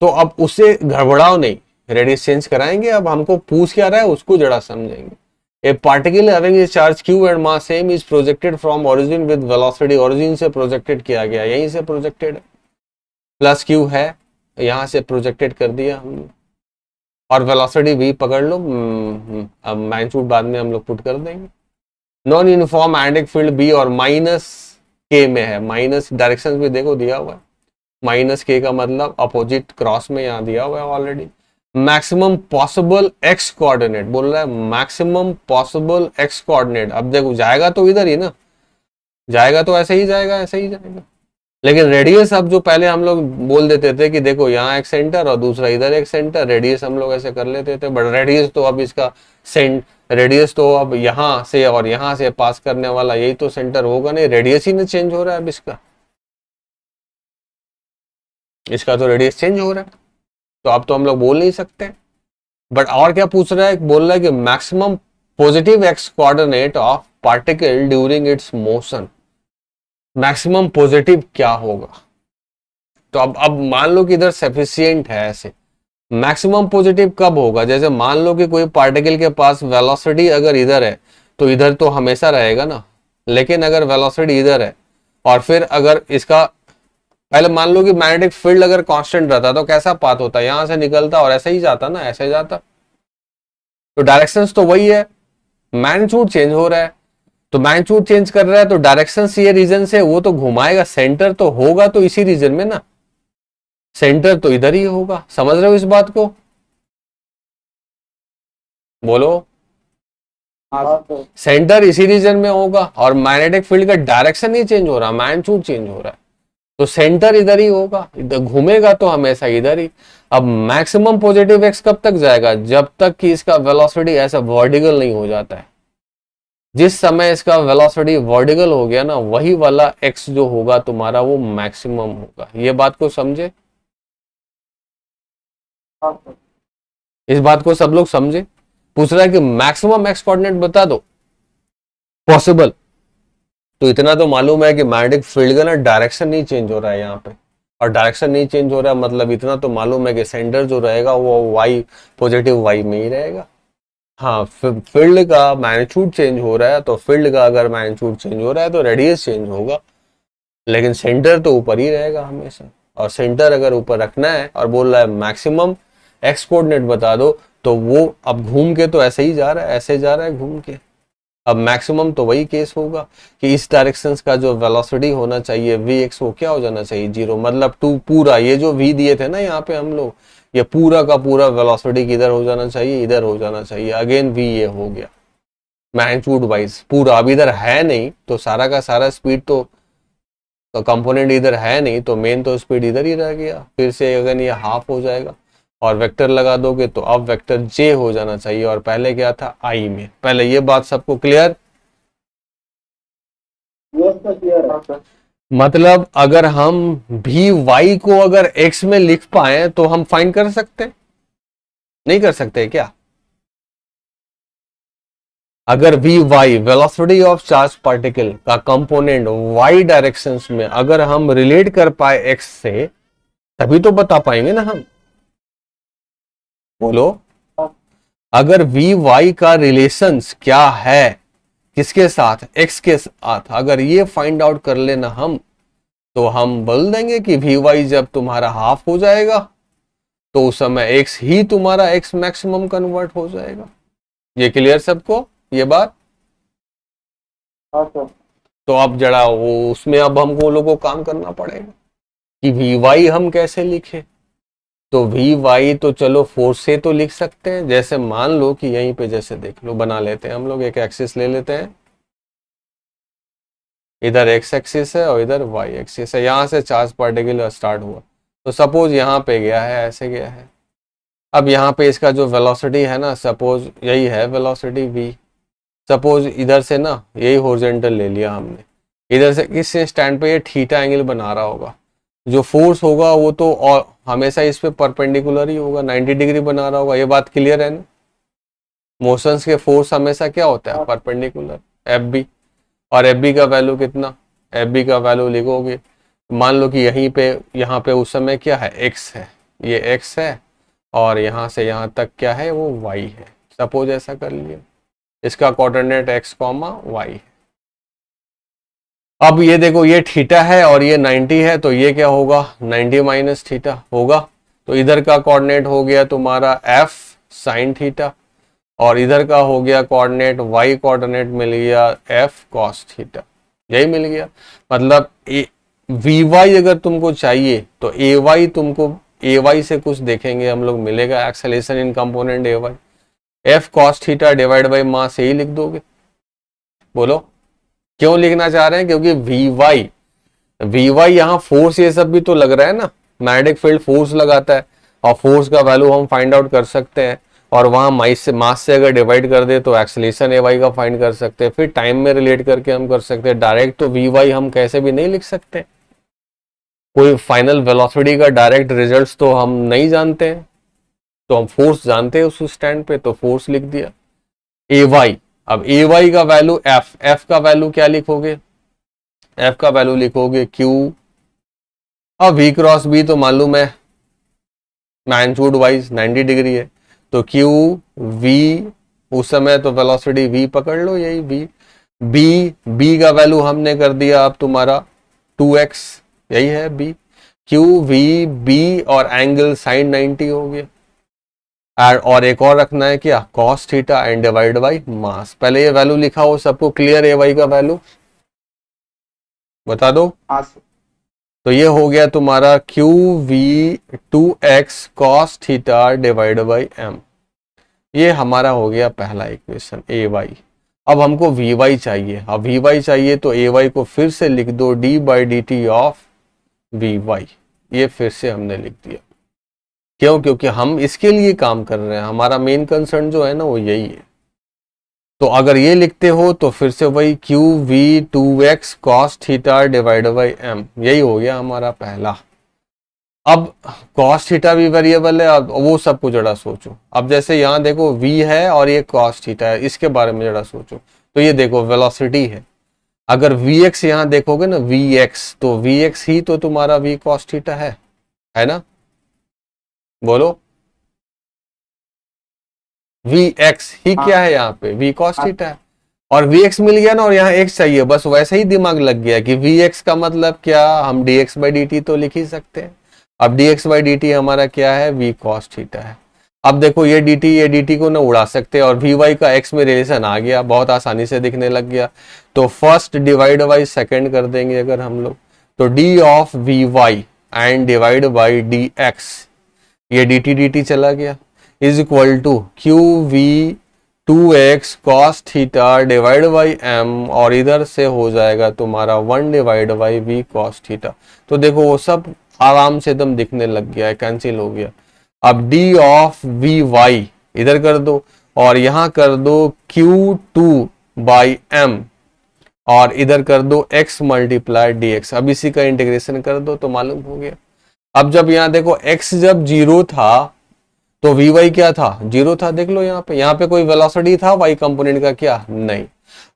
तो अब उससे घबराओ नहीं, रेडियस चेंज कराएंगे। अब हमको पूछ क्या रहा है उसको जरा समझेंगे। ए particle having a charge q and mass m is projected from origin with velocity. Origin से प्रोजेक्टेड किया गया, यहीं से प्रोजेक्टेड है। प्लस क्यू है, यहाँ से प्रोजेक्टेड कर दिया हमने, और वेलोसिटी v पकड़ लो, अब मैग्नीट्यूड बाद में हम लोग पुट कर देंगे। Non uniform magnetic field b और माइनस के में है, माइनस डायरेक्शन भी देखो दिया हुआ है, माइनस के का मतलब अपोजिट क्रॉस में यहाँ दिया हुआ है already. Maximum possible x coordinate बोल रहा है, मैक्सिमम पॉसिबल एक्स कोऑर्डिनेट। अब देखो जाएगा तो इधर ही ना, जाएगा तो ऐसे ही जाएगा, ऐसे ही जाएगा, लेकिन रेडियस अब जो पहले हम लोग बोल देते थे कि देखो यहाँ एक सेंटर और दूसरा इधर एक सेंटर, रेडियस हम लोग ऐसे कर लेते थे, बट रेडियस तो अब इसका रेडियस तो अब यहाँ से और यहाँ से पास करने वाला यही तो सेंटर होगा नहीं, रेडियस ही नहीं चेंज हो रहा है अब इसका तो रेडियस चेंज हो रहा है, तो अब तो हम लोग बोल नहीं सकते। बट और क्या पूछ रहा है, बोल रहा है कि maximum positive x coordinate of particle during its motion, maximum positive क्या होगा। तो अब मान लो कि इधर सफिशिएंट है, ऐसे मैक्सिमम पॉजिटिव कब होगा, जैसे मान लो कि कोई पार्टिकल के पास वेलोसिटी अगर इधर है तो इधर तो हमेशा रहेगा ना, लेकिन अगर वेलोसिटी इधर है और फिर अगर इसका पहले मान लो कि मैग्नेटिक फील्ड अगर कांस्टेंट रहता तो कैसा पाथ होता, यहां से निकलता और ऐसे ही जाता ना, ऐसे जाता, तो डायरेक्शंस तो वही है, मैग्नीट्यूड चेंज हो रहा है, तो मैग्नीट्यूड चेंज कर रहा है तो डायरेक्शंस ये रीजन से वो तो घुमाएगा, सेंटर तो होगा तो इसी रीजन में ना, सेंटर तो इधर ही होगा, समझ रहे हो इस बात को, बोलो। सेंटर इसी रीजन में होगा और मैग्नेटिक फील्ड का डायरेक्शन ही चेंज हो रहा है, मैग्नीट्यूड चेंज हो रहा है, तो सेंटर इधर ही होगा, इधर घूमेगा तो हमेशा इधर ही। अब मैक्सिमम पॉजिटिव एक्स कब तक जाएगा, जब तक कि इसका वेलोसिटी ऐसा वर्टिकल नहीं हो जाता है, जिस समय इसका वेलोसिटी वर्टिकल हो गया ना, वही वाला एक्स जो होगा तुम्हारा वो मैक्सिमम होगा, ये बात को समझे, इस बात को सब लोग समझे। पूछ रहा है कि मैक्सिमम एक्स कोऑर्डिनेट बता दो पॉसिबल, तो इतना तो मालूम है कि मैग्नेटिक फील्ड का ना डायरेक्शन नहीं चेंज हो रहा है यहाँ पे, और डायरेक्शन नहीं चेंज हो रहा है मतलब इतना तो मालूम है कि सेंटर जो रहेगा वो वाई, पॉजिटिव वाई में ही रहेगा। हाँ, फील्ड का मैग्नीट्यूड चेंज हो रहा है, तो फील्ड का अगर मैग्नीट्यूड चेंज हो रहा है तो रेडियस चेंज होगा, लेकिन सेंटर तो ऊपर ही रहेगा हमेशा, और सेंटर अगर ऊपर रखना है और बोल रहा है मैक्सिमम एक्स कोऑर्डिनेट बता दो, तो वो अब घूम के तो ऐसे ही जा रहा है, ऐसे जा रहा है घूम के, अब मैक्सिमम तो वही केस होगा कि इस डायरेक्शन का जो वेलोसिटी होना चाहिए वी एक्स वो क्या हो जाना चाहिए, जीरो, मतलब टू पूरा ये जो वी दिए थे ना यहाँ पे हम लोग, ये पूरा का पूरा वेलोसिटी किधर हो जाना चाहिए, इधर हो जाना चाहिए, अगेन वी ये हो गया मैग्नीट्यूड वाइज पूरा, अब इधर है नहीं तो सारा का सारा स्पीड तो कंपोनेंट इधर है नहीं, तो मेन तो स्पीड इधर ही रह गया, फिर से अगर ये हाफ हो जाएगा और वेक्टर लगा दोगे तो अब वेक्टर जे हो जाना चाहिए, और पहले क्या था आई में, पहले ये बात सबको क्लियर। मतलब अगर हम भी वाई को अगर एक्स में लिख पाए तो हम फाइंड कर सकते, नहीं कर सकते क्या, अगर v y velocity of charge particle का कंपोनेंट वाई डायरेक्शन में अगर हम रिलेट कर पाए एक्स से, तभी तो बता पाएंगे ना हम, बोलो। अगर वी वाई का रिलेशंस क्या है किसके साथ, एक्स के साथ, अगर ये फाइंड आउट कर लेना हम, तो हम बोल देंगे कि वी वाई जब तुम्हारा हाफ हो जाएगा तो उस समय एक्स ही तुम्हारा एक्स मैक्सिमम कन्वर्ट हो जाएगा। ये क्लियर सबको ये बात? तो अब जरा वो उसमें अब हमको लोगों को काम करना पड़ेगा कि वी वाई हम कैसे लिखे, तो वी वाई तो चलो फोर्स से तो लिख सकते हैं, जैसे मान लो कि यहीं पे जैसे देख लो बना लेते हैं हम लोग, एक एक्सिस ले लेते हैं, इधर एक्स एक्सिस है और इधर वाई एक्सिस है, यहां से चार्ज पार्टिकल स्टार्ट हुआ, तो सपोज यहाँ पे गया है, ऐसे गया है, अब यहाँ पे इसका जो वेलोसिटी है ना, सपोज यही है वेलोसिटी v, सपोज इधर से ना यही हॉरिजॉन्टल ले लिया हमने, इधर से किस स्टैंड पे ये थीटा एंगल बना रहा होगा, जो फोर्स होगा वो तो और हमेशा इस पे परपेंडिकुलर ही होगा, 90 डिग्री बना रहा होगा, ये बात क्लियर है ना, मोशंस के फोर्स हमेशा क्या होता है परपेंडिकुलर, एफ बी, और एफ बी का वैल्यू कितना, एफ बी का वैल्यू लिखोगे, मान लो कि यहीं पे यहाँ पे उस समय क्या है एक्स है, ये एक्स है और यहाँ से यहाँ तक क्या है वो वाई है, सपोज ऐसा कर लिया, इसका कोऑर्डिनेट एक्स कॉमा वाई है। अब ये देखो ये थीटा है और ये 90 है, तो ये क्या होगा 90 माइनस थीटा होगा। तो इधर का कोऑर्डिनेट हो गया तुम्हारा एफ साइन थीटा और इधर का हो गया कोऑर्डिनेट वाई कोऑर्डिनेट मिल गया एफ कॉस थीटा। यही मिल गया। मतलब वी वाई अगर तुमको चाहिए तो ए वाई तुमको ए वाई से कुछ देखेंगे हम लोग मिलेगा acceleration in component a y f cos theta divide by mass यही लिख दोगे। बोलो क्यों लिखना चाह रहे हैं? क्योंकि वी वाई यहाँ फोर्स ये सब भी तो लग रहा है ना, मैग्नेटिक फील्ड फोर्स लगाता है और फोर्स का वैल्यू हम फाइंड आउट कर सकते हैं और वहां मास से अगर डिवाइड कर दे तो एक्सेलेरेशन ए वाई का फाइंड कर सकते हैं, फिर टाइम में रिलेट करके हम कर सकते हैं। डायरेक्ट तो वी वाई हम कैसे भी नहीं लिख सकते, कोई फाइनल वेलोसिटी का डायरेक्ट रिजल्ट्स तो हम नहीं जानते हैं, तो हम फोर्स जानते हैं उस स्टैंड पे, तो फोर्स लिख दिया ए वाई। अब ए वाई का वैल्यू एफ का वैल्यू क्या लिखोगे? एफ का वैल्यू लिखोगे क्यू। अब वी क्रॉस बी तो मालूम है मैग्नीट्यूड वाइज 90 डिग्री है, तो क्यू वी उस समय तो वेलोसिटी वी पकड़ लो, यही वी। बी का वैल्यू हमने कर दिया अब तुम्हारा 2x, यही है बी। क्यू वी बी और एंगल साइन 90 हो गया। और एक और रखना है क्या cos theta and divide by mass. पहले ये वैल्यू लिखा हो सबको क्लियर ए वाई का वैल्यू बता दो। तो ये हो गया तुम्हारा q v 2x cos theta divide by m. ये हमारा हो गया पहला इक्वेशन ए वाई। अब हमको वी वाई चाहिए। अब वी वाई चाहिए तो ए वाई को फिर से लिख दो d by D t of v y. ये फिर से हमने लिख दिया। क्यों? क्योंकि हम इसके लिए काम कर रहे हैं, हमारा मेन कंसर्न जो है ना वो यही है। तो अगर ये लिखते हो तो फिर से वही q v 2x cos theta divide by m, यही हो गया हमारा पहला। अब cos थीटा भी वेरिएबल है, अब वो सब कुछ जरा सोचो। अब जैसे यहाँ देखो v है और ये cos थीटा है, इसके बारे में जरा सोचो। तो ये देखो वेलोसिटी है, अगर vx यहाँ देखोगे ना vx, तो vx ही तो तुम्हारा v cos थीटा है ना? बोलो vx ही क्या है यहाँ पे? v cos थीटा है और vx मिल गया ना और यहाँ x चाहिए, बस वैसे ही दिमाग लग गया कि vx का मतलब क्या, हम dx बाई dt तो लिख ही सकते हैं। अब dx बाई dt हमारा क्या है? v cos थीटा है। अब देखो ये dt को ना उड़ा सकते हैं और vy का x में रिलेशन आ गया, बहुत आसानी से दिखने लग गया। तो फर्स्ट डिवाइड बाई सेकेंड कर देंगे अगर हम लोग, तो d of vy and divide by dx, ये dt चला गया, is equal to Q v 2x cos theta divide by m और इधर से हो जाएगा तुम्हारा 1 divide by v cos theta. तो देखो वो सब आराम से एकदम दिखने लग गया है, कैंसिल हो गया। अब d ऑफ vy इधर कर दो और यहाँ कर दो q2 बाई m और इधर कर दो x मल्टीप्लाई dx। अब इसी का इंटीग्रेशन कर दो तो मालूम हो गया। अब जब यहाँ देखो x जब 0 था तो vy क्या था? 0 था। देख लो यहाँ पे कोई वेलोसिटी था y कंपोनेंट का क्या? नहीं।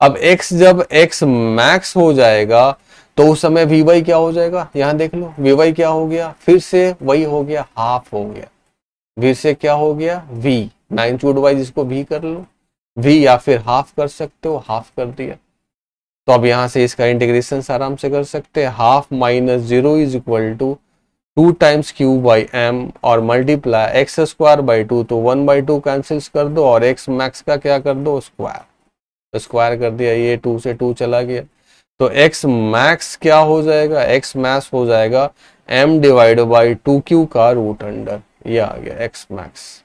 अब x जब x मैक्स हो जाएगा तो उस समय vy क्या हो जाएगा? यहाँ देख लो vy क्या हो गया? फिर से वही हो गया, हाफ हो गया। फिर से क्या हो गया? v मैग्नीट्यूड वाइज इसको v कर लो, v या फिर हाफ कर सकते हो, हाफ कर दिया। तो अब यहाँ से इसका इंटीग्रेशन आराम से कर सकते हैं। Half minus 0 is equal to 2 times q by m और मल्टीप्लाई एक्स स्क्वायर बाई 2, तो 1 बाई 2 कैंसिल्स कर दो और एक्स मैक्स का क्या कर दो? स्क्वायर कर दिया, ये 2 से 2 चला गया। तो एक्स मैक्स क्या हो जाएगा? एक्स मैक्स हो जाएगा m डिवाइड बाई 2q का रूट अंडर, ये आ गया एक्स मैक्स।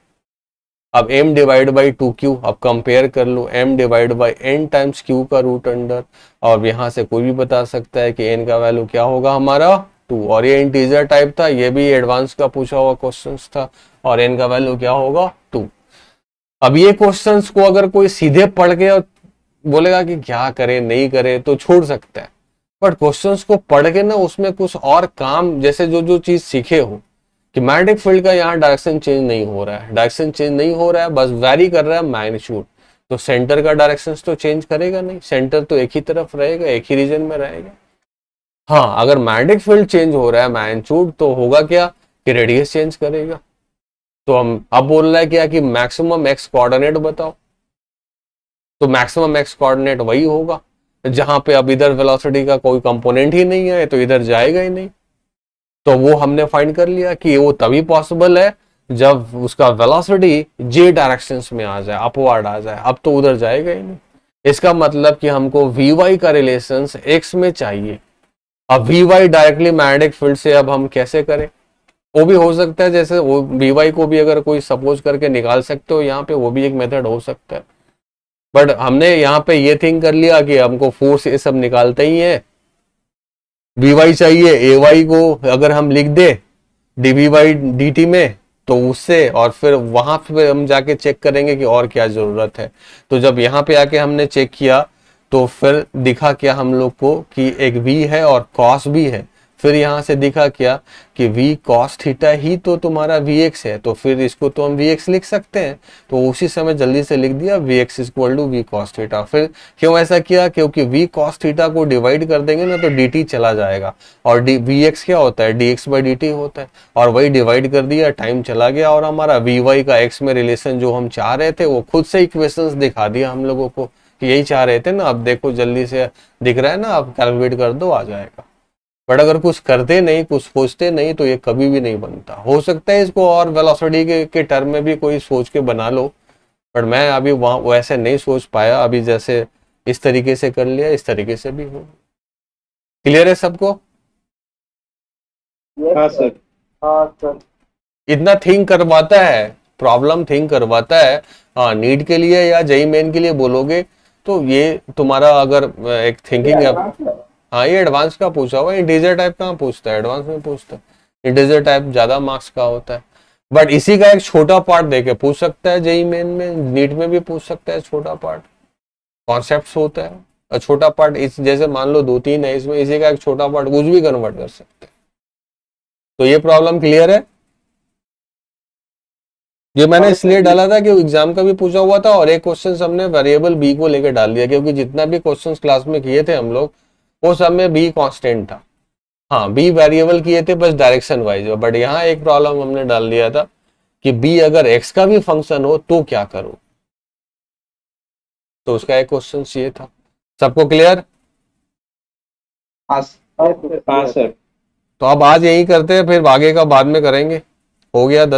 अब m डिवाइड बाई 2q, अब कंपेयर कर लो m divide by n times q का रूट अंडर, और यहाँ से कोई भी बता सकता है कि n का वैल्यू क्या होगा हमारा 2, और ये इंटीजर टाइप था, ये भी एडवांस का पूछा हुआ क्वेश्चंस था, और n का वैल्यू क्या होगा 2। अब ये क्वेश्चंस को अगर कोई सीधे पढ़ के और बोलेगा कि क्या करे नहीं करे तो छोड़ सकता है, बट क्वेश्चंस को पढ़ के ना उसमें कुछ और काम, जैसे जो चीज सीखे हो कि मैग्नेटिक फील्ड का यहाँ डायरेक्शन चेंज नहीं हो रहा है, डायरेक्शन चेंज नहीं हो रहा है, बस वैरी कर रहा है मैग्नीट्यूड, तो सेंटर का डायरेक्शन तो चेंज करेगा नहीं, सेंटर तो एक ही तरफ रहेगा, एक ही रीजन में रहेगा। हाँ, अगर मैग्नेटिक फील्ड चेंज हो रहा है मैग्नीट्यूड, तो होगा क्या कि रेडियस चेंज करेगा। तो हम अब बोल रहा है क्या कि मैक्सिमम एक्स कोऑर्डिनेट बताओ, तो मैक्सिमम एक्स कोऑर्डिनेट वही होगा जहां पे अब इधर वेलोसिटी का कोई कंपोनेंट ही नहीं है तो इधर जाएगा ही नहीं। तो वो हमने फाइंड कर लिया कि वो तभी पॉसिबल है जब उसका वेलोसिटी जे डायरेक्शंस में आ जाए, अपवर्ड आ जाए, अब तो उधर जाएगा ही नहीं। इसका मतलब कि हमको वी वाई का रिलेशन एक्स में चाहिए। अब v y directly magnetic field से अब हम कैसे करें, वो भी हो सकता है, जैसे वो वी वाई को भी अगर कोई सपोज करके निकाल सकते हो यहाँ पे, वो भी एक मेथड हो सकता है। बट हमने यहाँ पे ये थिंक कर लिया कि हमको फोर्स ये सब निकालते ही है, वी वाई चाहिए, ए वाई को अगर हम लिख दे D V by D T में तो उससे, और फिर वहां पे हम जाके चेक करेंगे कि और क्या जरूरत है। तो जब यहाँ पे आके हमने चेक किया तो फिर दिखा क्या हम लोग को कि एक v है और cos भी है। फिर यहाँ से दिखा क्या कि v cos थीटा ही तो तुम्हारा vx है, तो फिर इसको तो हम vx लिख सकते हैं। तो उसी समय जल्दी से लिख दिया vx equal to v cos theta. फिर क्यों ऐसा किया, क्योंकि v cos थीटा को डिवाइड कर देंगे ना तो dt चला जाएगा, और vx क्या होता है, dx बाई dt होता है, और वही डिवाइड कर दिया, टाइम चला गया, और हमारा vy का x में रिलेशन जो हम चाह रहे थे वो खुद से इक्वेशंस दिखा दिया हम लोगों को, यही चाह रहे थे ना। अब देखो जल्दी से दिख रहा है ना, अब कैलकुलेट कर दो आ जाएगा। बट अगर कुछ करते नहीं, कुछ सोचते नहीं, तो ये कभी भी नहीं बनता। हो सकता है इसको और वेलोसिटी के टर्म में भी कोई सोच के बना लो, बट मैं अभी वहां वैसे नहीं सोच पाया। अभी जैसे इस तरीके से कर लिया, इस तरीके से भी हो। क्लियर है सबको? हाँ सर। हाँ सर। इतना थिंक करवाता है, प्रॉब्लम थिंक करवाता है। हाँ, नीट के लिए या जेई मेन के लिए बोलोगे तो ये तुम्हारा अगर एक थिंकिंग है। हाँ, ये एडवांस का पूछा हुआ है, इंटीजर टाइप कहाँ पूछता है, एडवांस में पूछता है। इंटीजर टाइप ज्यादा मार्क्स का होता है, बट इसी का एक छोटा पार्ट देके पूछ सकता है जेई मेन में, नीट में भी पूछ सकता है। छोटा पार्ट कॉन्सेप्ट्स होता है, और छोटा पार्ट इस जैसे मान लो 2-3 है, इसमें इसी का एक छोटा पार्ट कुछ भी कन्वर्ट कर सकते हैं। तो ये प्रॉब्लम क्लियर है? ये मैंने इसलिए डाला था कि एग्जाम का भी पूछा हुआ था, और एक क्वेश्चन हमने वेरिएबल बी को लेकर डाल दिया, क्योंकि जितना भी क्वेश्चंस क्लास में किए थे हम लोग वो सब में बी कांस्टेंट था। हाँ, बी वेरिएबल किए थे बस डायरेक्शन वाइज, बट यहाँ एक प्रॉब्लम हमने डाल दिया था कि बी अगर एक्स का भी फंक्शन हो तो क्या करो, तो उसका एक क्वेश्चन ये था। सबको क्लियर? हाँ सर। तो अब आज यही करते हैं, फिर आगे का बाद में करेंगे। हो गया 10।